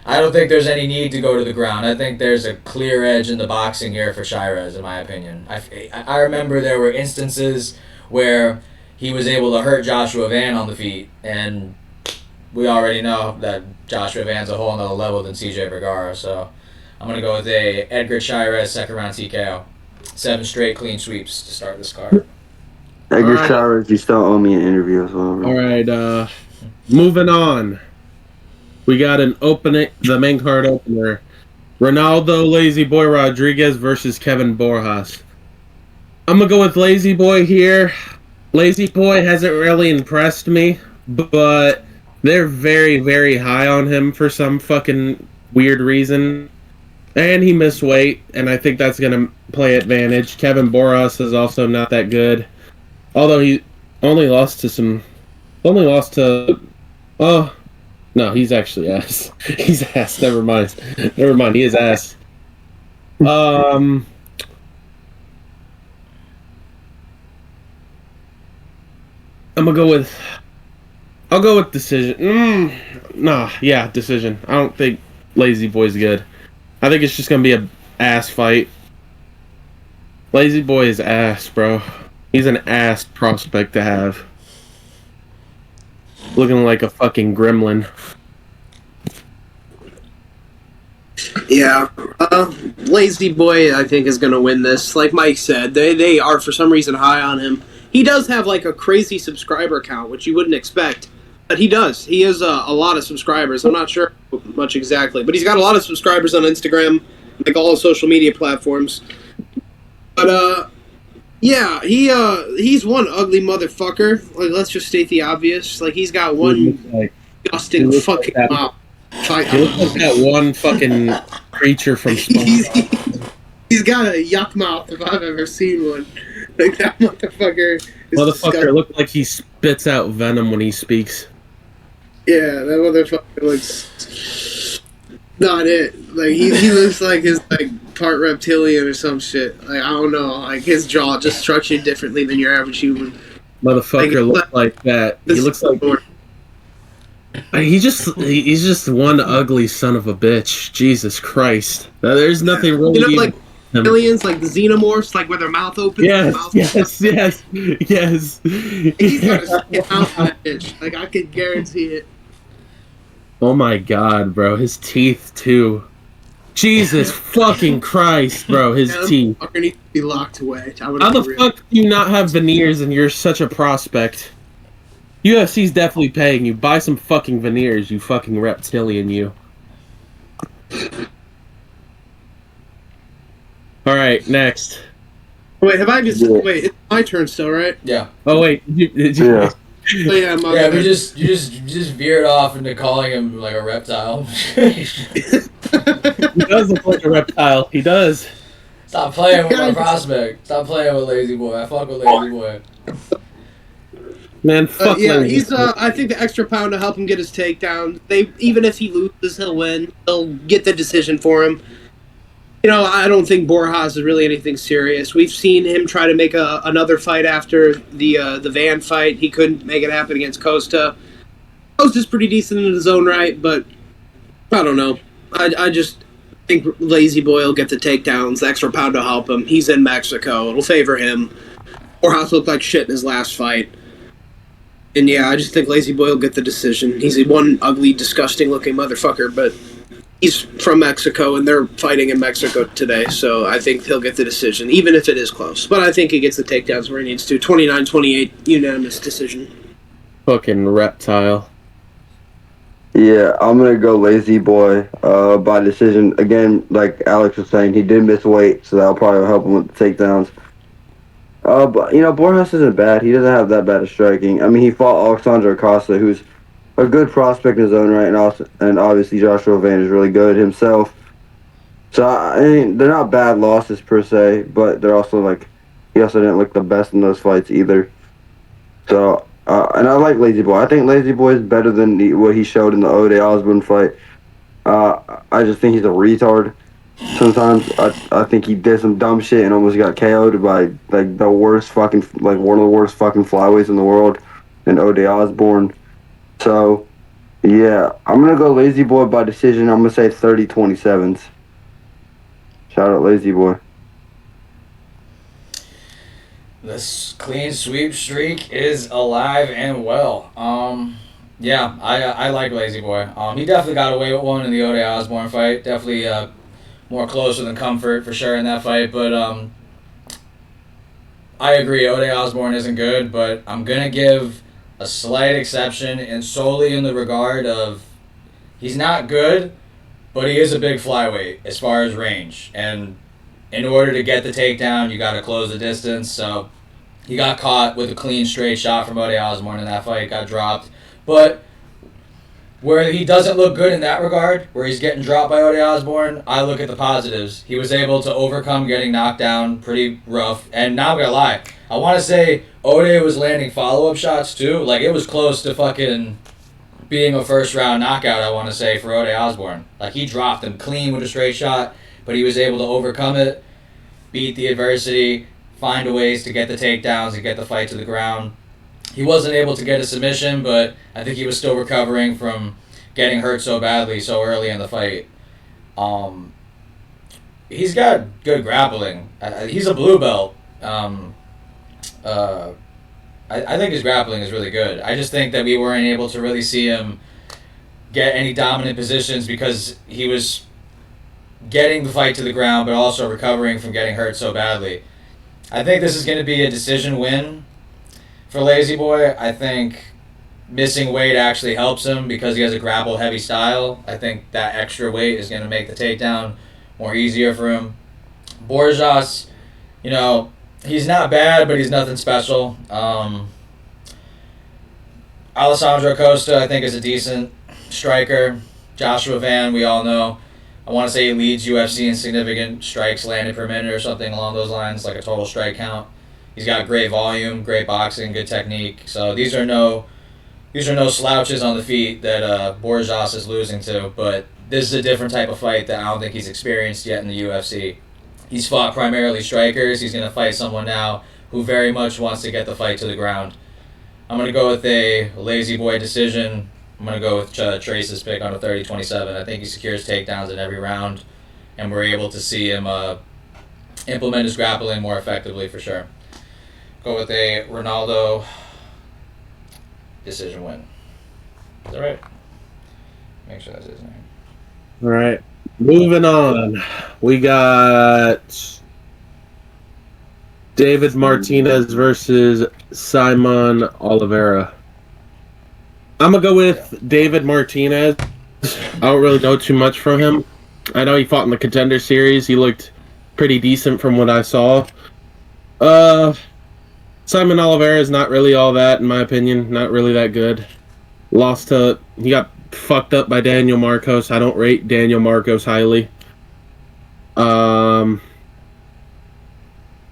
I don't think there's any need to go to the ground. I think there's a clear edge in the boxing here for Chairez, in my opinion. I remember there were instances where he was able to hurt Joshua Van on the feet, and we already know that Joshua Van's a whole nother level than CJ Vergara, so I'm going to go with a Edgar Chairez second round TKO. 7 straight clean sweeps to start this card. Edgar Chairez, you still owe me an interview as well, bro. All right, moving on. We got the main card opener. Ronaldo Lazy Boy Rodriguez versus Kevin Borjas. I'm going to go with Lazy Boy here. Lazy Boy hasn't really impressed me, but they're very, very high on him for some fucking weird reason. And he missed weight, and I think that's going to play advantage. Kevin Borjas is also not that good. Although he only lost to... Oh... No, he's actually ass. He's ass. Never mind. He is ass. I'm gonna go with. I'll go with decision. Decision. I don't think Lazy Boy's good. I think it's just gonna be a ass fight. Lazy Boy is ass, bro. He's an ass prospect to have. Looking like a fucking gremlin. Yeah, Lazy Boy, I think, is going to win this. Like Mike said, they are for some reason high on him. He does have like a crazy subscriber count, which you wouldn't expect, but he does. He has a lot of subscribers. I'm not sure much exactly, but he's got a lot of subscribers on Instagram, like all the social media platforms. But yeah, he's one ugly motherfucker. Like, let's just state the obvious. Like, he's got one disgusting fucking mouth. He looks like that one fucking creature from SpongeBob. He's got a yuck mouth if I've ever seen one. Like, that motherfucker. Motherfucker looked like he spits out venom when he speaks. Yeah, that motherfucker looks not it. Like, he looks like his like part reptilian or some shit. Like, I don't know. Like, his jaw just structured differently than your average human. Motherfucker looks like that. He looks like he's just one ugly son of a bitch. Jesus Christ. There's nothing really. You know, like aliens, like the xenomorphs, like where their mouth opens. Yes, mouth yes. He's got a spit out on that bitch. Like, I can guarantee it. Oh my god, bro. His teeth too. Jesus fucking Christ, bro. His teeth. Fucker needs to be locked away. How the fuck do you not have veneers and you're such a prospect? UFC's definitely paying you. Buy some fucking veneers, you fucking reptilian, you. Alright, next. Wait, have I just... Wait, it's my turn still, right? Yeah. Oh, wait. Did you Yeah. Oh, yeah, my Yeah, turn. but you just veered off into calling him like a reptile. He does look like a reptile. He does. Stop playing with my prospect. Stop playing with Lazy Boy. I fuck with Lazy Boy. Man, fuck yeah, Lazy he's. Boy. I think the extra pound to help him get his takedown. Even if he loses, he'll win. They'll get the decision for him. You know, I don't think Borjas is really anything serious. We've seen him try to make another fight after the Van fight. He couldn't make it happen against Costa. Costa's pretty decent in his own right, but I don't know. I just think Lazy Boy will get the takedowns. The extra pound to help him. He's in Mexico. It'll favor him. Borjas looked like shit in his last fight. And yeah, I just think Lazy Boy will get the decision. He's one ugly, disgusting-looking motherfucker, but he's from Mexico, and they're fighting in Mexico today, so I think he'll get the decision, even if it is close. But I think he gets the takedowns where he needs to. 29-28, unanimous decision. Fucking reptile. Yeah, I'm gonna go Lazy Boy by decision. Again, like Alex was saying, he did miss weight, so that'll probably help him with the takedowns. But, you know, Borjas isn't bad. He doesn't have that bad of striking. I mean, he fought Alexander Acosta, who's a good prospect in his own right, and obviously Joshua Van is really good himself. So, I mean, they're not bad losses per se, but they're also, like, he also didn't look the best in those fights either. So, and I like Lazy Boy. I think Lazy Boy is better than what he showed in the Ode Osbourne fight. I just think he's a retard. Sometimes I think he did some dumb shit and almost got KO'd by like the worst fucking like one of the worst fucking flyweights in the world, in Ode Osbourne. So yeah, I'm gonna go Lazy Boy by decision. I'm gonna say 30-27. Shout out Lazy Boy. This clean sweep streak is alive and well. Yeah, I like Lazy Boy. He definitely got away with one in the Ode Osbourne fight. Definitely more closer than comfort for sure in that fight. But I agree, Ode Osbourne isn't good, but I'm gonna give a slight exception, and solely in the regard of he's not good, but he is a big flyweight as far as range. And in order to get the takedown, you got to close the distance. So he got caught with a clean, straight shot from Ode Osbourne in that fight, got dropped. But where he doesn't look good in that regard, where he's getting dropped by Ode Osbourne, I look at the positives. He was able to overcome getting knocked down pretty rough. And not gonna lie, I want to say Ode was landing follow-up shots too. Like, it was close to fucking being a first-round knockout, I want to say, for Ode Osbourne. Like, he dropped him clean with a straight shot, but he was able to overcome it, beat the adversity, find ways to get the takedowns and get the fight to the ground. He wasn't able to get a submission, but I think he was still recovering from getting hurt so badly so early in the fight. He's got good grappling. He's a blue belt. I think his grappling is really good. I just think that we weren't able to really see him get any dominant positions because he was getting the fight to the ground, but also recovering from getting hurt so badly. I think this is going to be a decision win for Lazy Boy. I think missing weight actually helps him because he has a grapple heavy style. I think that extra weight is going to make the takedown more easier for him. Borjas, he's not bad, but he's nothing special. Alessandro Costa, I think, is a decent striker. Joshua Van, we all know. I want to say he leads UFC in significant strikes landed per minute or something along those lines, like a total strike count. He's got great volume, great boxing, good technique. So these are no slouches on the feet that Borjas is losing to, but this is a different type of fight that I don't think he's experienced yet in the UFC. He's fought primarily strikers. He's going to fight someone now who very much wants to get the fight to the ground. I'm going to go with a Lazy Boy decision. I'm going to go with Trace's pick on a 30-27. I think he secures takedowns in every round, and we're able to see him implement his grappling more effectively for sure. Go with a Ronaldo decision win. Is that right? Make sure that's his name. All right. Moving on. We got David Martinez versus Simon Oliveira. I'm going to go with David Martinez. I don't really know too much from him. I know he fought in the Contender Series. He looked pretty decent from what I saw. Simon Oliveira is not really all that, in my opinion. Not really that good. He got fucked up by Daniel Marcos. I don't rate Daniel Marcos highly. And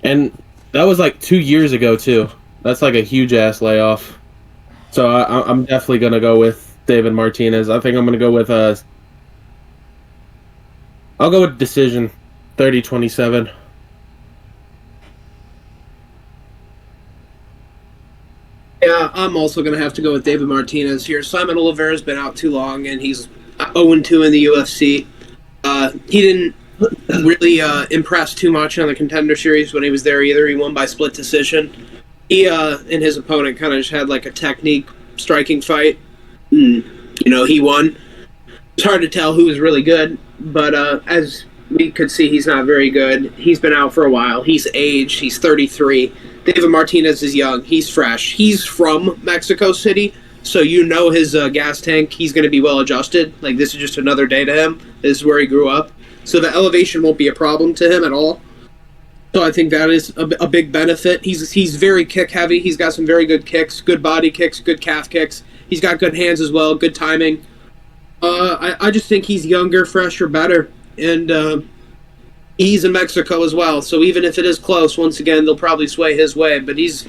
that was like 2 years ago, too. That's like a huge-ass layoff. So I'm definitely going to go with David Martinez. I think I'm going to go with I'll go with decision, 30-27. Yeah, I'm also going to have to go with David Martinez here. Simon Oliveira's been out too long, and he's 0-2 in the UFC. He didn't really impress too much on the Contender Series when he was there either. He won by split decision. He and his opponent kind of just had like a technique striking fight. He won. It's hard to tell who was really good, but as we could see, he's not very good. He's been out for a while. He's aged. He's 33. David Martinez is young. He's fresh. He's from Mexico City, so his gas tank, he's going to be well adjusted. Like, this is just another day to him. This is where he grew up. So the elevation won't be a problem to him at all. So I think that is a big benefit. He's very kick heavy. He's got some very good kicks, good body kicks, good calf kicks. He's got good hands as well, good timing. I just think he's younger, fresher, better. And he's in Mexico as well. So even if it is close, once again, they'll probably sway his way. But he's,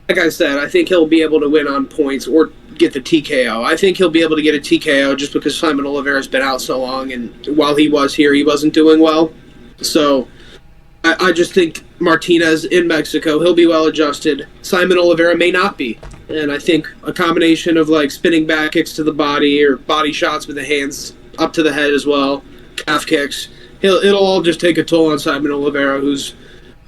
like I said, I think he'll be able to win on points or get the TKO. I think he'll be able to get a TKO just because Simon Oliveira's been out so long. And while he was here, he wasn't doing well. So I just think Martinez in Mexico, he'll be well adjusted. Simon Oliveira may not be. And I think a combination of like spinning back kicks to the body or body shots with the hands up to the head as well, calf kicks, it'll all just take a toll on Simon Oliveira, who's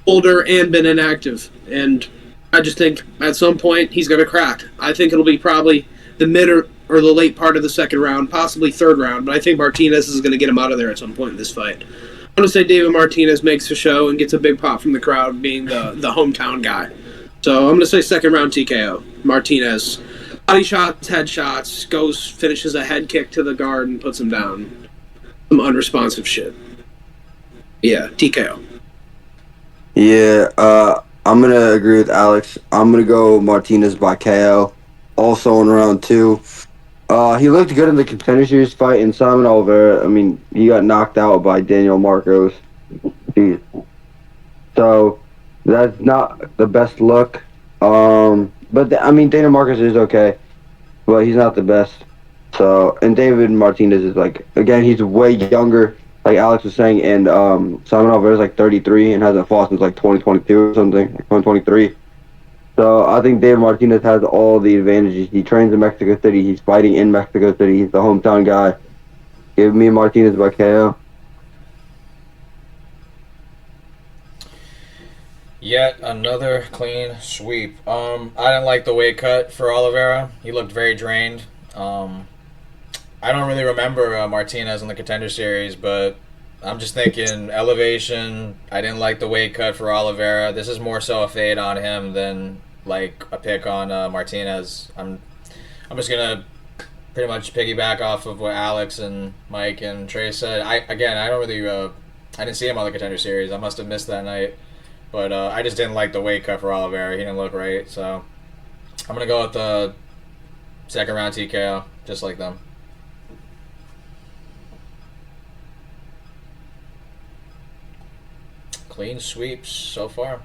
older and been inactive. And I just think at some point he's going to crack. I think it'll be probably the mid or the late part of the second round, possibly third round. But I think Martinez is going to get him out of there at some point in this fight. I'm going to say David Martinez makes a show and gets a big pop from the crowd, being the hometown guy. So I'm going to say second round TKO. Martinez. Body shots, head shots, finishes a head kick to the guard and puts him down. Some unresponsive shit. Yeah, TKO. Yeah, I'm going to agree with Alex. I'm going to go Martinez by KO. Also in round 2. He looked good in the Contender Series fight, and Simon Oliveira, I mean, he got knocked out by Daniel Marcos. Jeez. So, that's not the best look. But, Daniel Marcos is okay, but he's not the best. So, and David Martinez is, again, he's way younger, like Alex was saying, and Simon Oliveira is, 33 and hasn't fought since, 2022 or something, 2023. So I think David Martinez has all the advantages. He trains in Mexico City. He's fighting in Mexico City. He's the hometown guy. Give me Martinez by KO. Yet another clean sweep. I didn't like the weight cut for Oliveira. He looked very drained. I don't really remember Martinez in the Contender Series, but I'm just thinking elevation. I didn't like the weight cut for Oliveira. This is more so a fade on him than like a pick on Martinez. I'm just gonna pretty much piggyback off of what Alex and Mike and Trey said. I don't really I didn't see him on the Contender Series. I must have missed that night, but I just didn't like the weight cut for Oliveira. He didn't look right, so I'm gonna go with the second round TKO, just like them. Clean sweeps so far.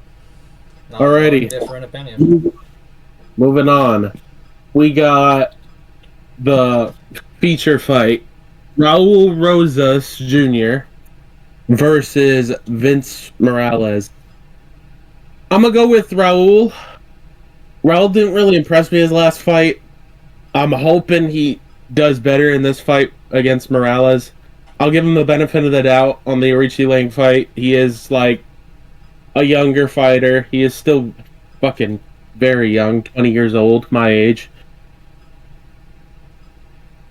Not Alrighty. different opinion. Moving on. We got the feature fight. Raul Rosas Jr. versus Vince Morales. I'm going to go with Raul. Raul didn't really impress me his last fight. I'm hoping he does better in this fight against Morales. I'll give him the benefit of the doubt on the Arichi Lang fight. He is like a younger fighter. He is still fucking very young, 20 years old, my age.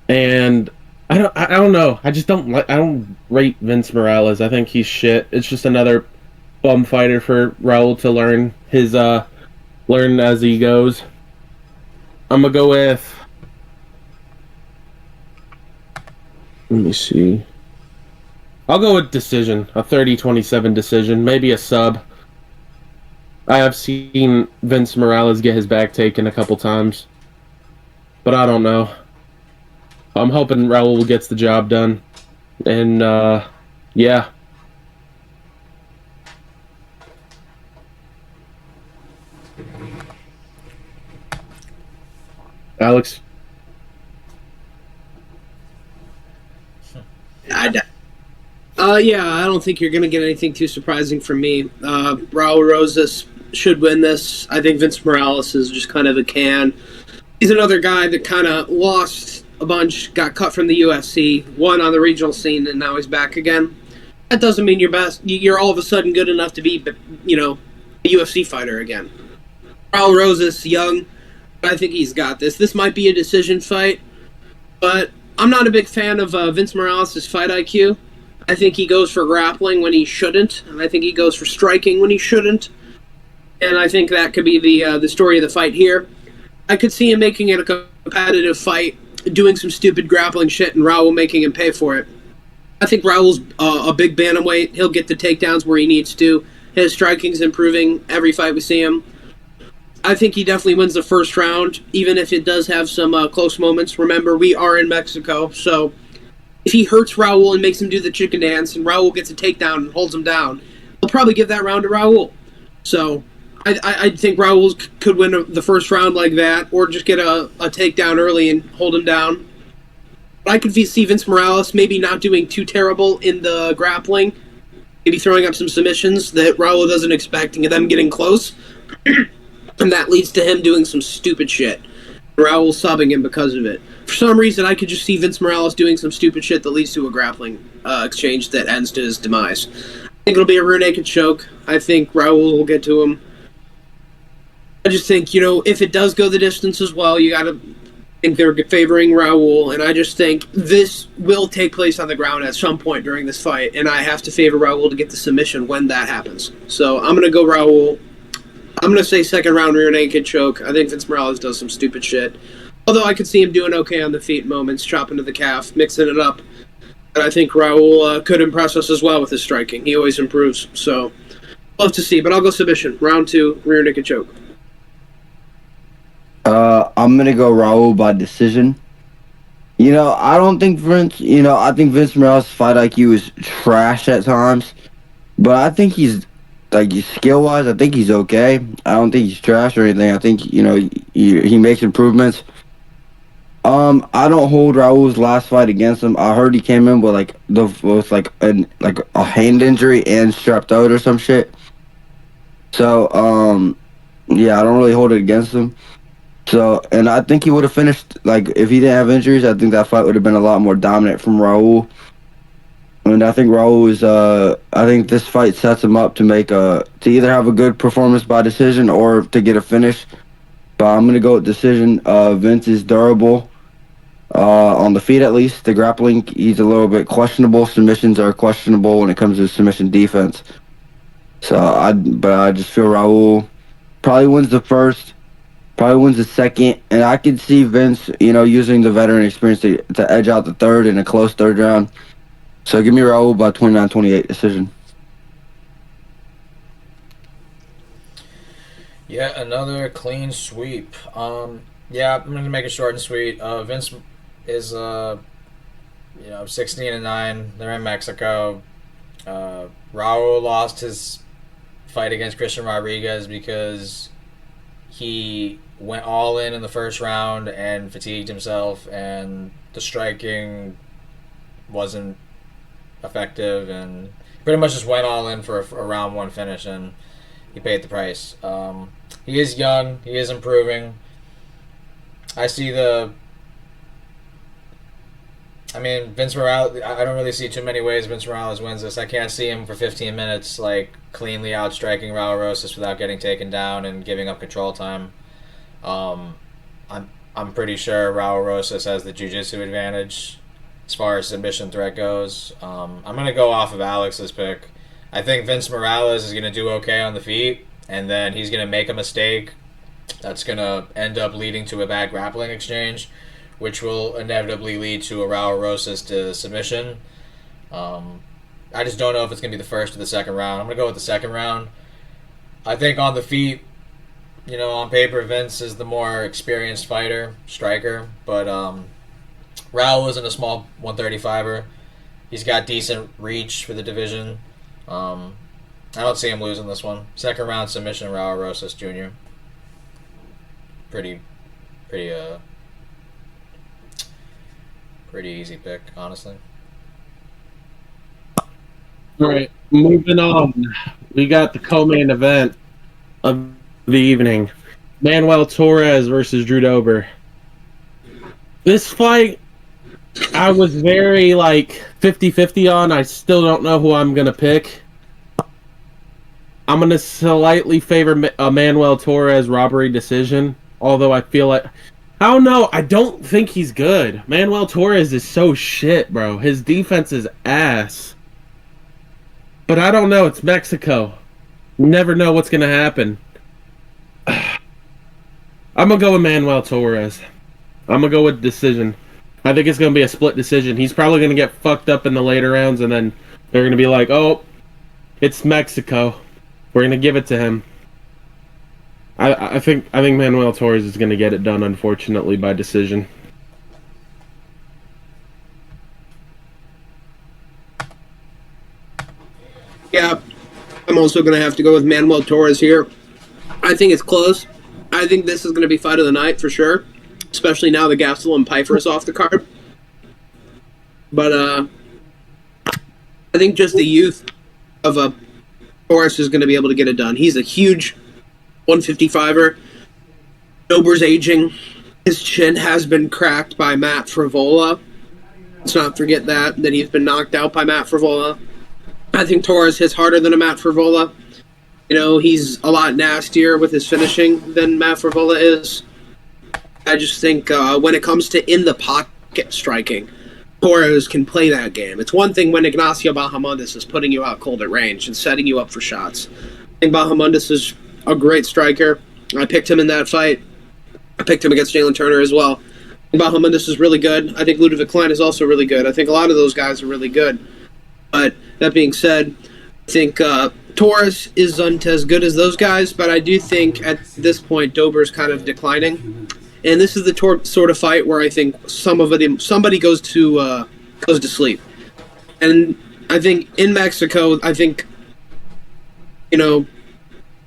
And I don't know. I don't rate Vince Morales. I think he's shit. It's just another bum fighter for Raul to learn as he goes. I'm gonna go with, let me see. I'll go with decision. A 30-27 decision. Maybe a sub. I have seen Vince Morales get his back taken a couple times. But I don't know. I'm hoping Raul gets the job done. And, yeah. Alex? Yeah, I don't think you're going to get anything too surprising from me. Raul Rosas should win this. I think Vince Morales is just kind of a can. He's another guy that kind of lost a bunch, got cut from the UFC, won on the regional scene, and now he's back again. That doesn't mean you're best. You're all of a sudden good enough to be, a UFC fighter again. Raul Rosas, young, but I think he's got this. This might be a decision fight, but I'm not a big fan of Vince Morales' fight IQ. I think he goes for grappling when he shouldn't, and I think he goes for striking when he shouldn't. And I think that could be the story of the fight here. I could see him making it a competitive fight, doing some stupid grappling shit, and Raul making him pay for it. I think Raul's a big bantamweight. He'll get the takedowns where he needs to. His striking's improving every fight we see him. I think he definitely wins the first round, even if it does have some close moments. Remember, we are in Mexico, so if he hurts Raul and makes him do the chicken dance and Raul gets a takedown and holds him down, he'll probably give that round to Raul. So I think Raul could win the first round like that, or just get a takedown early and hold him down. But I could see Vince Morales maybe not doing too terrible in the grappling, maybe throwing up some submissions that Raul doesn't expect and them getting close. And that leads to him doing some stupid shit. Raul subbing him because of it. For some reason, I could just see Vince Morales doing some stupid shit that leads to a grappling exchange that ends to his demise. I think it'll be a rear naked choke. I think Raul will get to him. I just think, if it does go the distance as well, you gotta think they're favoring Raul, and I just think this will take place on the ground at some point during this fight, and I have to favor Raul to get the submission when that happens. So I'm gonna go Raul. I'm going to say second round rear naked choke. I think Vince Morales does some stupid shit. Although I could see him doing okay on the feet moments, chopping to the calf, mixing it up. And I think Raul could impress us as well with his striking. He always improves. So, love to see. But I'll go submission. Round 2, rear naked choke. I'm going to go Raul by decision. I don't think I think Vince Morales' fight IQ is trash at times. But I think he's, skill-wise, I think he's okay. I don't think he's trash or anything. I think, he makes improvements. I don't hold Raul's last fight against him. I heard he came in with a hand injury and strep throat or some shit. So, yeah, I don't really hold it against him. So, and I think he would have finished, if he didn't have injuries, I think that fight would have been a lot more dominant from Raul. And I think Raul is. I think this fight sets him up to to either have a good performance by decision or to get a finish. But I'm gonna go with decision. Vince is durable. On the feet at least. The grappling, he's a little bit questionable. Submissions are questionable when it comes to submission defense. But I just feel Raul probably wins the first, probably wins the second, and I could see Vince, using the veteran experience to edge out the third in a close third round. So give me Raul by 29-28 decision. Yeah, another clean sweep. Yeah, I'm gonna make it short and sweet. Vince is 16-9. They're in Mexico. Raul lost his fight against Christian Rodriguez because he went all in the first round and fatigued himself, and the striking wasn't effective, and pretty much just went all in for a round one finish, and he paid the price. He is young. He is improving. I see Vince Morales. I don't really see too many ways Vince Morales wins this. I can't see him for 15 minutes cleanly outstriking Raul Rosas without getting taken down and giving up control time. I'm pretty sure Raul Rosas has the jiu-jitsu advantage as far as submission threat goes. I'm gonna go off of Alex's pick. I think Vince Morales is gonna do okay on the feet, and then he's gonna make a mistake that's gonna end up leading to a bad grappling exchange, which will inevitably lead to a Raul Rosas to submission. I just don't know if it's going to be the first or the second round. I'm going to go with the second round. I think on the feet, on paper, Vince is the more experienced striker. But Raul isn't a small 135er. He's got decent reach for the division. I don't see him losing this one. Second round submission, Raul Rosas Jr. Pretty easy pick, honestly. All right, moving on. We got the co-main event of the evening. Manuel Torres versus Drew Dober. This fight, I was very 50-50 on. I still don't know who I'm going to pick. I'm going to slightly favor Manuel Torres robbery decision, although I feel like... I don't know. I don't think he's good. Manuel Torres is so shit, bro. His defense is ass. But I don't know. It's Mexico. You never know what's going to happen. I'm going to go with Manuel Torres. I'm going to go with decision. I think it's going to be a split decision. He's probably going to get fucked up in the later rounds, and then they're going to be like, oh, it's Mexico. We're going to give it to him. I think Manuel Torres is going to get it done, unfortunately, by decision. Yeah, I'm also going to have to go with Manuel Torres here. I think it's close. I think this is going to be fight of the night for sure, especially now that Gastelum Pfeiffer is off the card. But I think just the youth of Torres is going to be able to get it done. He's a huge 155er. Dober's aging. His chin has been cracked by Matt Frivola. Let's not forget that he's been knocked out by Matt Frivola. I think Torres hits harder than a Matt Frivola. He's a lot nastier with his finishing than Matt Frivola is. I just think when it comes to in-the-pocket striking, Torres can play that game. It's one thing when Ignacio Bahamondes is putting you out cold at range and setting you up for shots. I think Bahamondes is a great striker. I picked him in that fight. I picked him against Jalen Turner as well. Bahamondes is really good. I think Ludovic Klein is also really good. I think a lot of those guys are really good. But that being said, I think Torres isn't as good as those guys, but I do think at this point Dober's kind of declining. And this is the sort of fight where I think somebody goes to sleep. And I think in Mexico,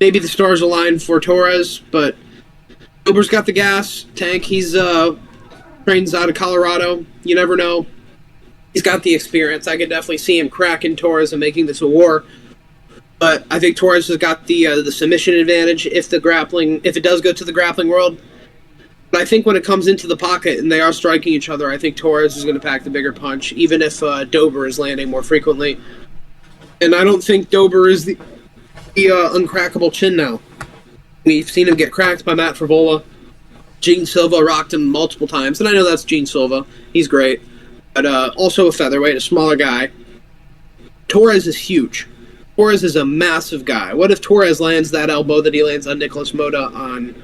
maybe the stars align for Torres, but Dober's got the gas tank. He's trains out of Colorado. You never know. He's got the experience. I could definitely see him cracking Torres and making this a war. But I think Torres has got the submission advantage if it does go to the grappling world. But I think when it comes into the pocket and they are striking each other, I think Torres is going to pack the bigger punch, even if Dober is landing more frequently. And I don't think Dober is the uncrackable chin now. We've seen him get cracked by Matt Frivola. Gene Silva rocked him multiple times, and I know that's Gene Silva. He's great. But also a featherweight, a smaller guy. Torres is huge. Torres is a massive guy. What if Torres lands that elbow that he lands on Nicholas Mota on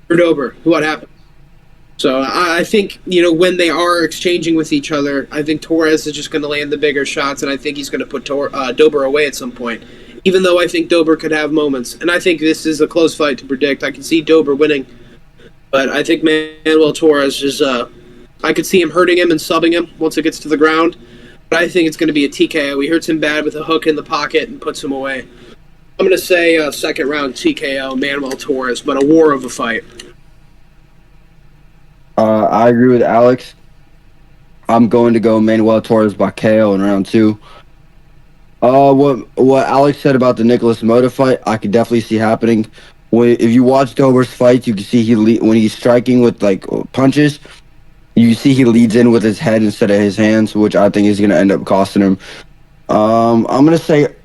Dober? What happens? So I think, when they are exchanging with each other, I think Torres is just going to land the bigger shots, and I think he's going to put Dober away at some point. Even though I think Dober could have moments. And I think this is a close fight to predict. I can see Dober winning. But I think Manuel Torres is, I could see him hurting him and subbing him once it gets to the ground. But I think it's going to be a TKO. He hurts him bad with a hook in the pocket and puts him away. I'm going to say second round TKO, Manuel Torres, but a war of a fight. I agree with Alex. I'm going to go Manuel Torres by KO in round 2. What Alex said about the Nicholas Mota fight, I could definitely see happening. If you watch Dober's fights, you can see when he's striking with punches, you see he leads in with his head instead of his hands, which I think is going to end up costing him. I'm gonna say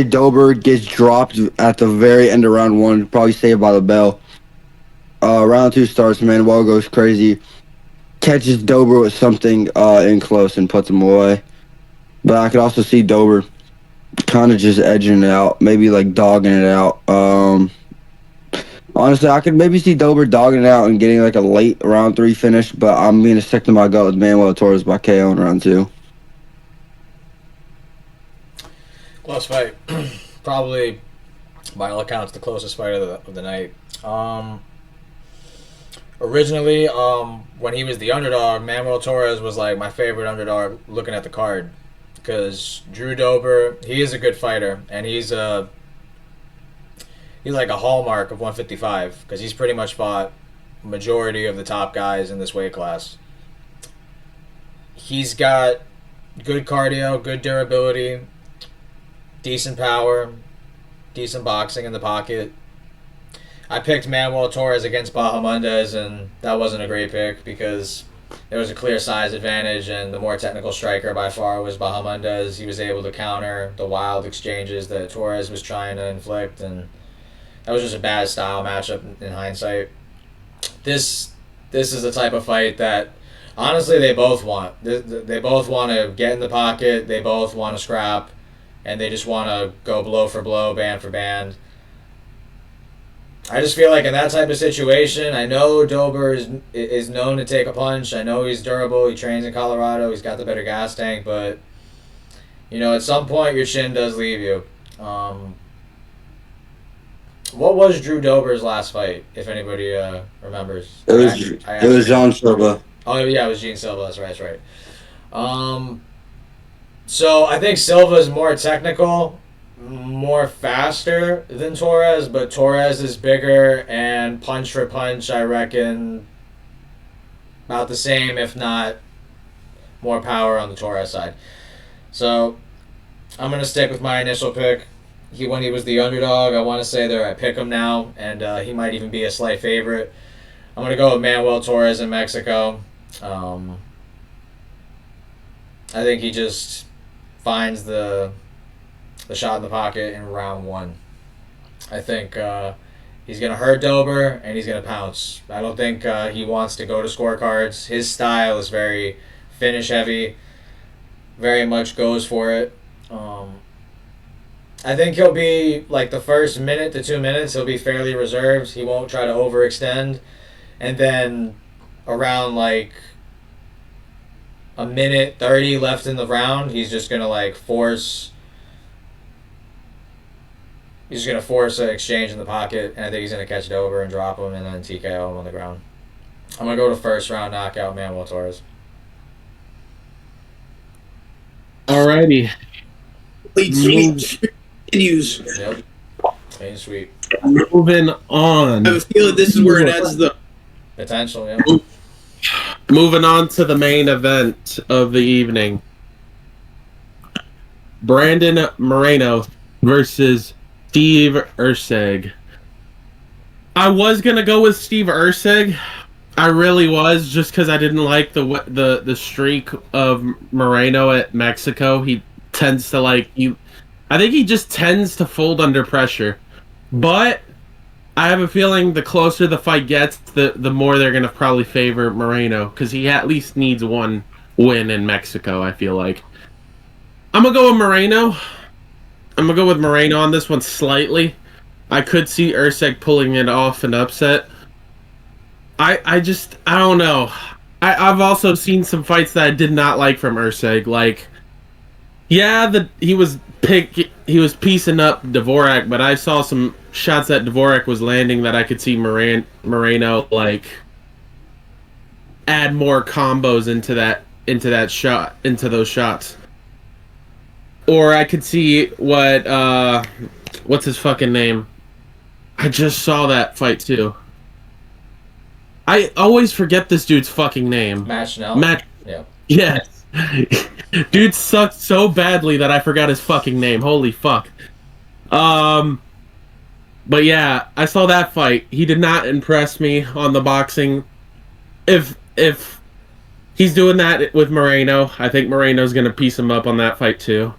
Dober gets dropped at the very end of round 1, probably saved by the bell. Round 2 starts, Manuel goes crazy, catches Dober with something in close and puts him away. But I could also see Dober kind of just edging it out, maybe dogging it out. Honestly, I could maybe see Dober dogging it out and getting a late round 3 finish, but I'm going to stick to my gut with Manuel Torres by KO in round 2. Close fight. Probably, by all accounts, the closest fight of the night. Originally, when he was the underdog, Manuel Torres was my favorite underdog looking at the card. Because Drew Dober, he is a good fighter, and he's like a hallmark of 155, because he's pretty much fought majority of the top guys in this weight class. He's got good cardio, good durability, decent power, decent boxing in the pocket. I picked Manuel Torres against Bahamondes, and that wasn't a great pick because there was a clear size advantage, and the more technical striker by far was Bahamondes. He was able to counter the wild exchanges that Torres was trying to inflict, and that was just a bad style matchup in hindsight. This is the type of fight that, honestly, they both want. They both want to get in the pocket, they both want to scrap, and they just want to go blow for blow, band for band. I just feel like in that type of situation, I know Dober is known to take a punch. I know he's durable. He trains in Colorado. He's got the better gas tank. But, at some point, your chin does leave you. What was Drew Dober's last fight, if anybody remembers? It was John Silva. Oh, yeah, it was Gene Silva. That's right. So I think Silva's more technical, more faster than Torres, but Torres is bigger, and punch for punch, I reckon about the same, if not more power on the Torres side. So I'm going to stick with my initial pick. When he was the underdog, I want to say I pick him now, and he might even be a slight favorite. I'm going to go with Manuel Torres in Mexico. I think he just finds the shot in the pocket in round 1. I think he's going to hurt Dober, and he's going to pounce. I don't think he wants to go to scorecards. His style is very finish heavy, very much goes for it. I think he'll be, the first minute to 2 minutes, he'll be fairly reserved. He won't try to overextend. And then around, a minute 30 left in the round, he's just going to, force... He's just going to force an exchange in the pocket, and I think he's going to catch Dober and drop him and then TKO him on the ground. I'm going to go to first round knockout, Manuel Torres. Alrighty. Continues. Yep. Clean sweep. Moving on. I have a feeling this is where it ends, though. Potential, yeah. Moving on to the main event of the evening. Brandon Moreno versus Steve Erceg. I was gonna go with Steve Erceg. I really was, just because I didn't like the streak of Moreno at Mexico. He tends to I think he just tends to fold under pressure. But I have a feeling the closer the fight gets, the more they're gonna probably favor Moreno, because he at least needs one win in Mexico. I feel like I'm gonna go with Moreno. I'm gonna go with Moreno on this one slightly. I could see Erceg pulling it off an upset. I don't know. I've also seen some fights that I did not like from Erceg. Like, yeah, he was piecing up Dvorak, but I saw some shots that Dvorak was landing that I could see Moreno like add more combos into those shots. Or I could see what's his fucking name? I just saw that fight too. I always forget this dude's fucking name. Matt Schnell? Yeah. Yes. Dude sucked so badly that I forgot his fucking name. Holy fuck. But yeah, I saw that fight. He did not impress me on the boxing. If he's doing that with Moreno, I think Moreno's gonna piece him up on that fight too.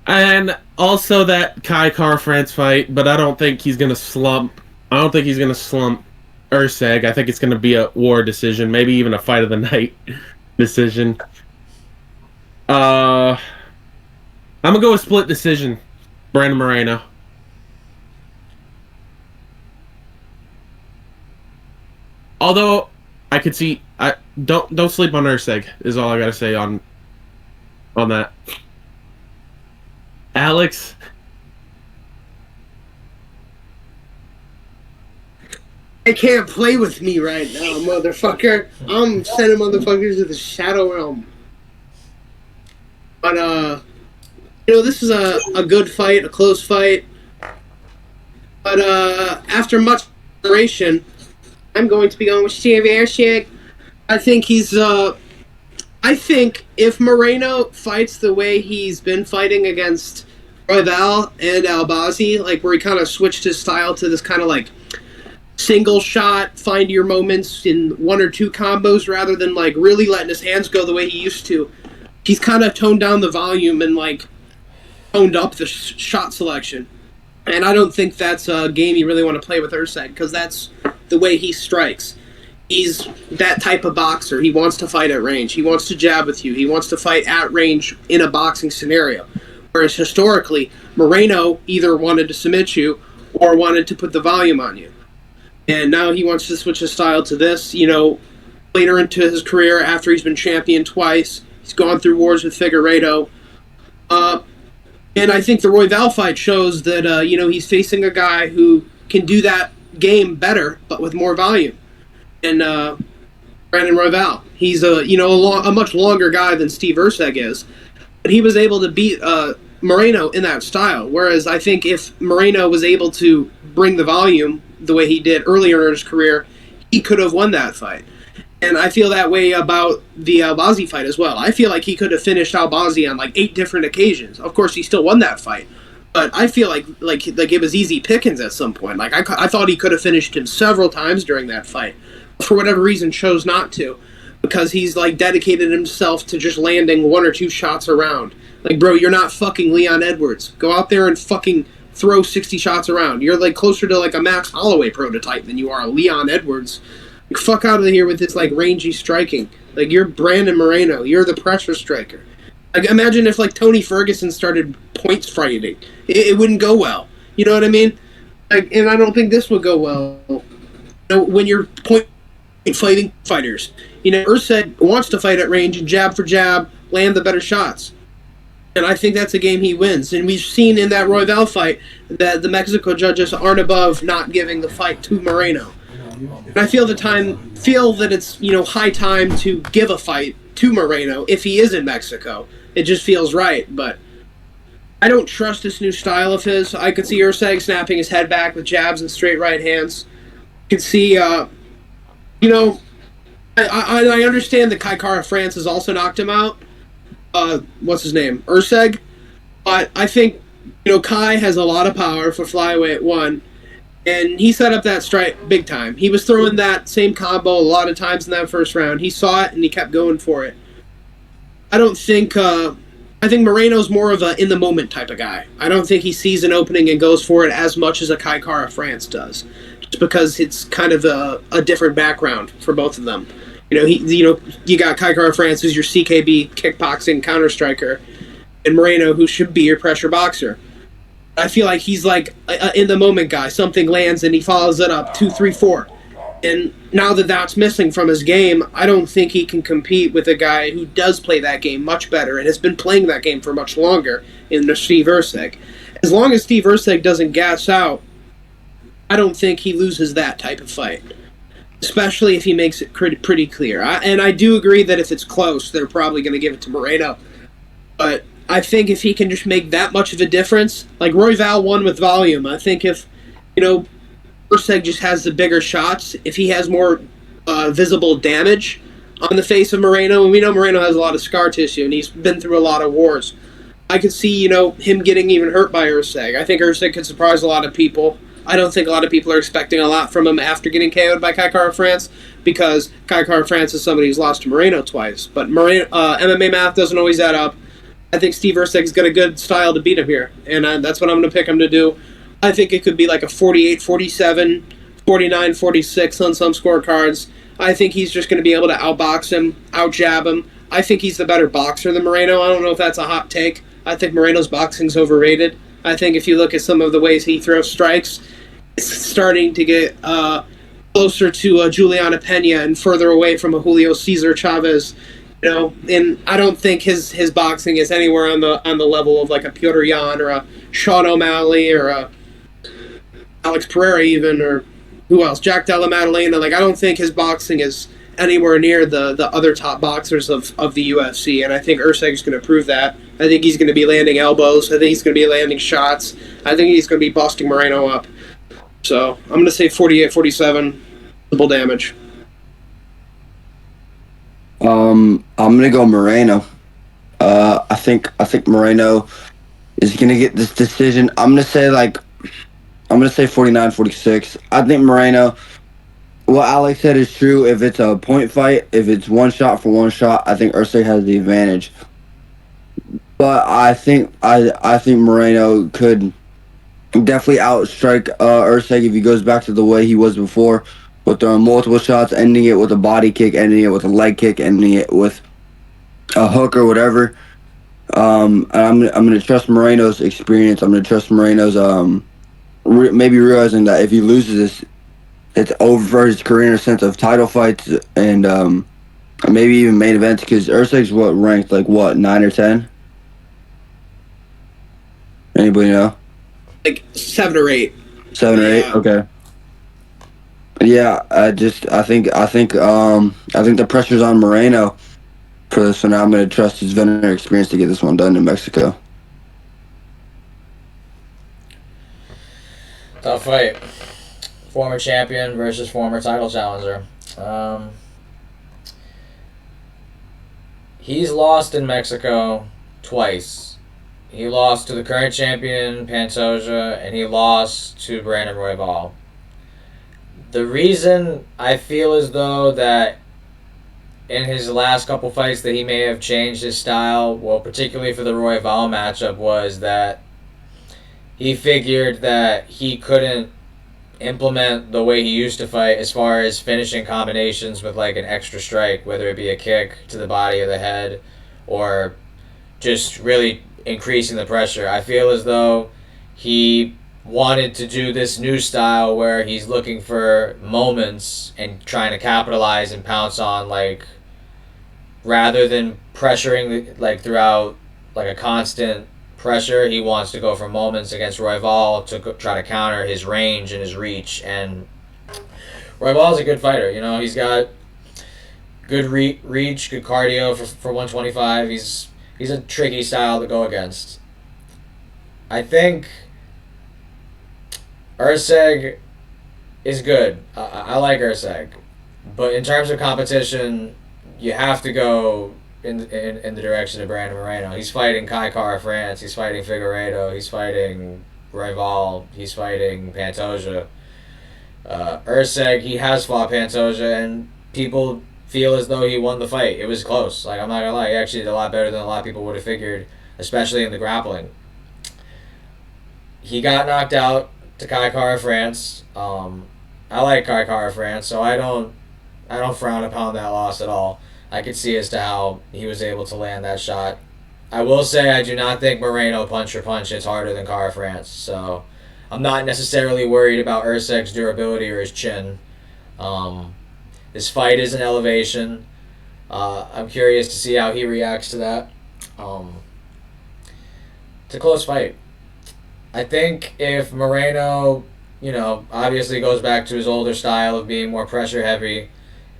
And also that Kai Kara-France fight, but I don't think he's gonna slump. I don't think he's gonna slump Erceg. I think it's gonna be a war decision, maybe even a fight of the night decision. I'm gonna go with split decision. Brandon Moreno. Although I could see, I don't sleep on Erceg is all I gotta say on that. Alex. They can't play with me right now, motherfucker. I'm sending motherfuckers to the Shadow Realm. But, this is a good fight, a close fight. But, after much consideration, I'm going to be going with Steve Erceg. I think I think if Moreno fights the way he's been fighting against Royval and Albazi, like where he kind of switched his style to this kind of like single shot, find your moments in one or two combos rather than like really letting his hands go the way he used to, he's kind of toned down the volume and like toned up the shot selection. And I don't think that's a game you really want to play with Erceg, because that's the way he strikes. He's that type of boxer. He wants to fight at range. He wants to jab with you. He wants to fight at range in a boxing scenario. Whereas historically, Moreno either wanted to submit you or wanted to put the volume on you. And now he wants to switch his style to this, later into his career after he's been champion twice. He's gone through wars with Figueiredo. And I think the Royval fight shows that, he's facing a guy who can do that game better, but with more volume. And Brandon Royval, he's a much longer guy than Steve Erceg is, but he was able to beat Moreno in that style. Whereas I think if Moreno was able to bring the volume the way he did earlier in his career, he could have won that fight. And I feel that way about the Albazi fight as well. I feel like he could have finished Albazi on like 8 different occasions. Of course, he still won that fight, but I feel like it was easy pickings at some point. Like I thought he could have finished him several times during that fight. For whatever reason, chose not to, because he's like dedicated himself to just landing 1 or 2 shots around. Like, bro, you're not fucking Leon Edwards. Go out there and fucking throw 60 shots around. You're like closer to like a Max Holloway prototype than you are a Leon Edwards. Like, fuck out of here with this like rangy striking. Like, you're Brandon Moreno. You're the pressure striker. Like, imagine if like Tony Ferguson started points fighting. It wouldn't go well. You know what I mean? Like, and I don't think this would go well. When you're fighting fighters. Erceg wants to fight at range and jab for jab, land the better shots. And I think that's a game he wins. And we've seen in that Royval fight that the Mexico judges aren't above not giving the fight to Moreno. And I feel that it's, high time to give a fight to Moreno if he is in Mexico. It just feels right, but I don't trust this new style of his. I could see Erceg snapping his head back with jabs and straight right hands. I could see I understand that Kai Kara-France has also knocked him out. What's his name? Erceg. But I think, Kai has a lot of power for flyweight 1. And he set up that strike big time. He was throwing that same combo a lot of times in that first round. He saw it and he kept going for it. I don't think. I think Moreno's more of a in the moment type of guy. I don't think he sees an opening and goes for it as much as a Kai Kara France does, just because it's kind of a different background for both of them. You got Kai Kara France who's your CKB kickboxing counter striker, and Moreno who should be your pressure boxer. I feel like he's like a in the moment guy. Something lands and he follows it up 2, 3, 4. And now that that's missing from his game, I don't think he can compete with a guy who does play that game much better and has been playing that game for much longer in Steve Erceg. As long as Steve Erceg doesn't gas out, I don't think he loses that type of fight, especially if he makes it pretty clear. And I do agree that if it's close, they're probably going to give it to Moreno. But I think if he can just make that much of a difference, like Royval won with volume, I think if, Erceg just has the bigger shots, if he has more visible damage on the face of Moreno, and we know Moreno has a lot of scar tissue, and he's been through a lot of wars, I could see, him getting even hurt by Erceg. I think Erceg could surprise a lot of people. I don't think a lot of people are expecting a lot from him after getting KO'd by Kai Kara France, because Kai Kara France is somebody who's lost to Moreno twice. But MMA math doesn't always add up. I think Steve Erceg's got a good style to beat him here, and that's what I'm going to pick him to do. I think it could be like a 48-47, 49-46 on some scorecards. I think he's just going to be able to outbox him, outjab him. I think he's the better boxer than Moreno. I don't know if that's a hot take. I think Moreno's boxing's overrated. I think if you look at some of the ways he throws strikes, it's starting to get closer to Juliana Pena and further away from a Julio Cesar Chavez. And I don't think his boxing is anywhere on the level of like a Petr Yan or a Sean O'Malley or a Alex Pereira even, or who else? Jack Della Maddalena. Like, I don't think his boxing is anywhere near the other top boxers of the UFC, and I think Erceg's going to prove that. I think he's going to be landing elbows. I think he's going to be landing shots. I think he's going to be busting Moreno up. So I'm going to say 48-47, double damage. I'm going to go Moreno. I think Moreno is going to get this decision. I'm going to say 49-46. I think Moreno, what Alex said is true. If it's a point fight, if it's one shot for one shot, I think Erceg has the advantage. But I think Moreno could definitely outstrike Erceg if he goes back to the way he was before, with throwing multiple shots, ending it with a body kick, ending it with a leg kick, ending it with a hook or whatever. I'm gonna trust Moreno's experience. I'm gonna trust Moreno's maybe realizing that if he loses this, it's over for his career in a sense of title fights and maybe even main events, because Erceg's ranked 9 or 10? Anybody know? Like 7 or 8. 7 or 8. Okay. Yeah, I think the pressure's on Moreno for this one. I'm gonna trust his veteran experience to get this one done in Mexico. Tough fight. Former champion versus former title challenger. He's lost in Mexico twice. He lost to the current champion, Pantoja, and he lost to Brandon Royval. The reason I feel as though that in his last couple fights that he may have changed his style, well, particularly for the Royval matchup, was that he figured that he couldn't implement the way he used to fight as far as finishing combinations with an extra strike, whether it be a kick to the body or the head or just really increasing the pressure. I feel as though he wanted to do this new style where he's looking for moments and trying to capitalize and pounce on, rather than pressuring throughout a constant pressure. He wants to go for moments against Royval to try to counter his range and his reach. And Royval's a good fighter. He's got good reach, good cardio for 125. He's a tricky style to go against. I think Erceg is good. I like Erceg. But in terms of competition, you have to go in the direction of Brandon Moreno. He's fighting Kai Kara France. He's fighting Figueiredo. He's fighting Royval. He's fighting Pantoja. Erceg, he has fought Pantoja, and people feel as though he won the fight. It was close. Like, I'm not gonna lie, he actually did a lot better than a lot of people would have figured, especially in the grappling. He got knocked out to Kai Kara France. I like Kai Kara France, so I don't frown upon that loss at all. I could see as to how he was able to land that shot. I will say I do not think Moreno punch for punch hits harder than Kara France, so I'm not necessarily worried about Erceg's durability or his chin. This fight is an elevation. I'm curious to see how he reacts to that. It's a close fight. I think if Moreno, obviously goes back to his older style of being more pressure heavy,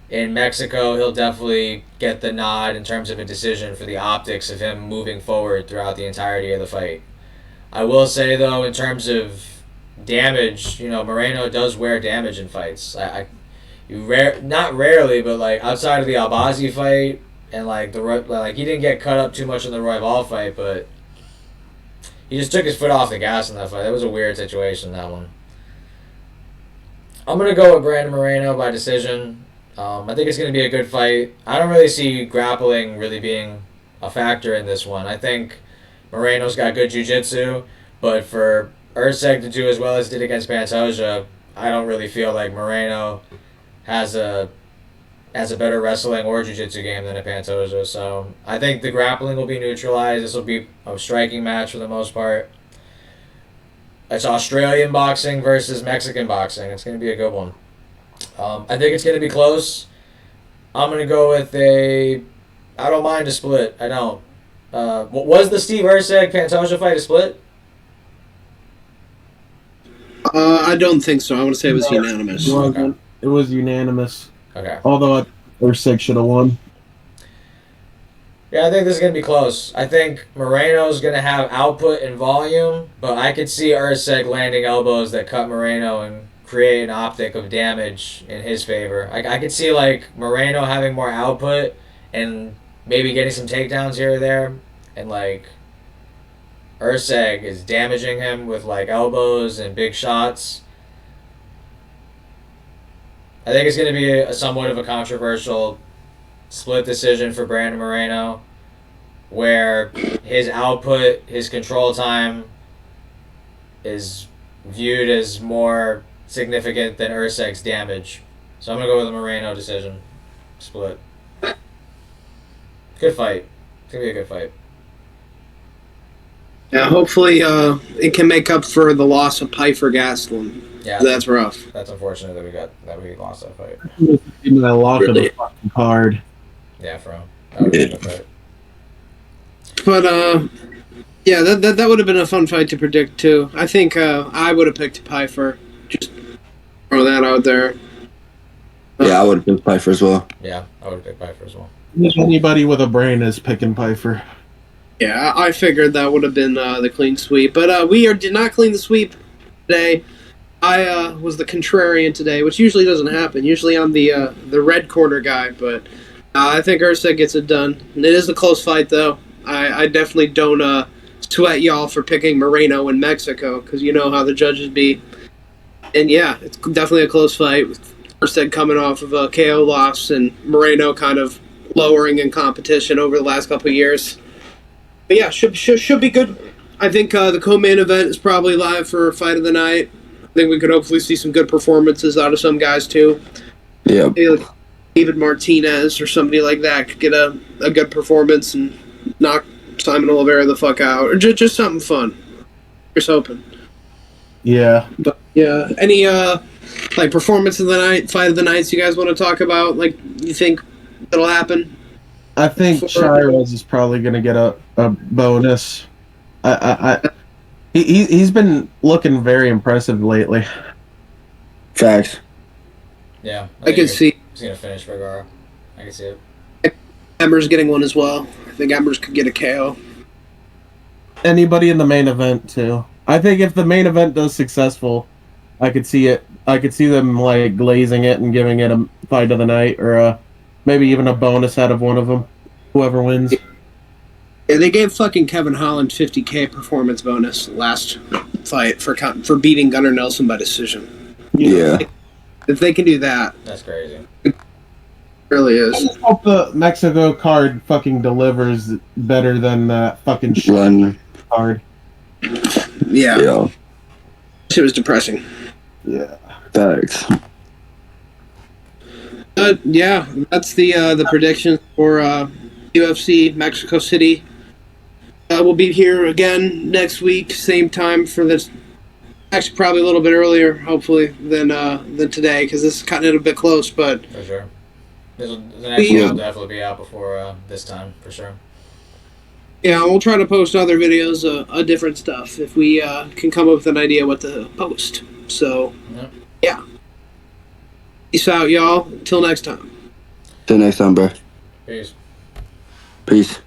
in Mexico, he'll definitely get the nod in terms of a decision for the optics of him moving forward throughout the entirety of the fight. I will say, though, in terms of damage, Moreno does wear damage in fights. Not rarely, but like outside of the Albazi fight and he didn't get cut up too much in the Royval fight, but he just took his foot off the gas in that fight. That was a weird situation, that one. I'm gonna go with Brandon Moreno by decision. I think it's going to be a good fight. I don't really see grappling really being a factor in this one. I think Moreno's got good jiu-jitsu, but for Erceg to do as well as did against Pantoja, I don't really feel like Moreno has a better wrestling or jiu-jitsu game than a Pantoja. So I think the grappling will be neutralized. This will be a striking match for the most part. It's Australian boxing versus Mexican boxing. It's going to be a good one. I think it's going to be close. I'm going to go with I don't mind a split. I don't. Was the Steve Erceg Pantoja fight a split? I don't think so. I want to say it was unanimous. It was unanimous. Okay. Although Erceg should have won. Yeah, I think this is going to be close. I think Moreno's going to have output and volume, but I could see Erceg landing elbows that cut Moreno and create an optic of damage in his favor. I could see Moreno having more output and maybe getting some takedowns here or there, and Erceg is damaging him with elbows and big shots. I think it's going to be a somewhat of a controversial split decision for Brandon Moreno, where his output, his control time is viewed as more significant than Erceg's damage. So I'm going to go with a Moreno decision. Split. Good fight. It's going to be a good fight. Yeah, hopefully it can make up for the loss of Pyfer Gastelum. Yeah, that's rough. That's unfortunate that we lost that fight. Even that lock of the fucking card. Yeah, that would be a good fight. But yeah, that would have been a fun fight to predict too. I think I would have picked Pyfer. Just throw that out there. Yeah, I would have picked Pyfer as well. Yeah, I would have picked Pyfer as well. Anybody with a brain is picking Pyfer. Yeah, I figured that would have been the clean sweep. But we did not clean the sweep today. I was the contrarian today, which usually doesn't happen. Usually I'm the red corner guy, but I think Erceg gets it done. And it is a close fight, though. I definitely don't sweat y'all for picking Moreno in Mexico, because you know how the judges be. And yeah, it's definitely a close fight, with Erceg coming off of a KO loss and Moreno kind of lowering in competition over the last couple of years. But yeah, should be good. I think the co-main event is probably live for Fight of the Night. I think we could hopefully see some good performances out of some guys too. Yeah. Maybe like David Martinez or somebody like that could get a good performance and knock Simon Oliveira the fuck out, or just something fun. Just hoping. Yeah. But yeah, any performance of the night, Fight of the Nights you guys want to talk about? Like, you think that'll happen? I think Shiraz is probably going to get a bonus. He's been looking very impressive lately. Facts. Yeah, I can see. He's gonna finish Vergara. I can see it. Ember's getting one as well. I think Ember's could get a KO. Anybody in the main event too. I think if the main event does successful, I could see it. I could see them glazing it and giving it a Fight of the Night, or maybe even a bonus out of one of them. Whoever wins. Yeah, they gave fucking Kevin Holland $50K performance bonus last fight for beating Gunnar Nelson by decision. Yeah. If they can do that, That's crazy. it really I is. just hope the Mexico card fucking delivers better than that fucking shit Run. card. Yeah, Yeah. it was depressing. Yeah. Facts. Yeah, that's the prediction for UFC Mexico City. We'll be here again next week, same time for this. Actually, probably a little bit earlier, hopefully, than today, because this is cutting it a bit close. But For sure. The next one Yeah. will definitely be out before this time, for sure. yeah, we'll try to post other videos of different stuff if we can come up with an idea what to post. So, Yep. yeah. Peace out, y'all. Until next time. Till next time, bro. Peace. Peace.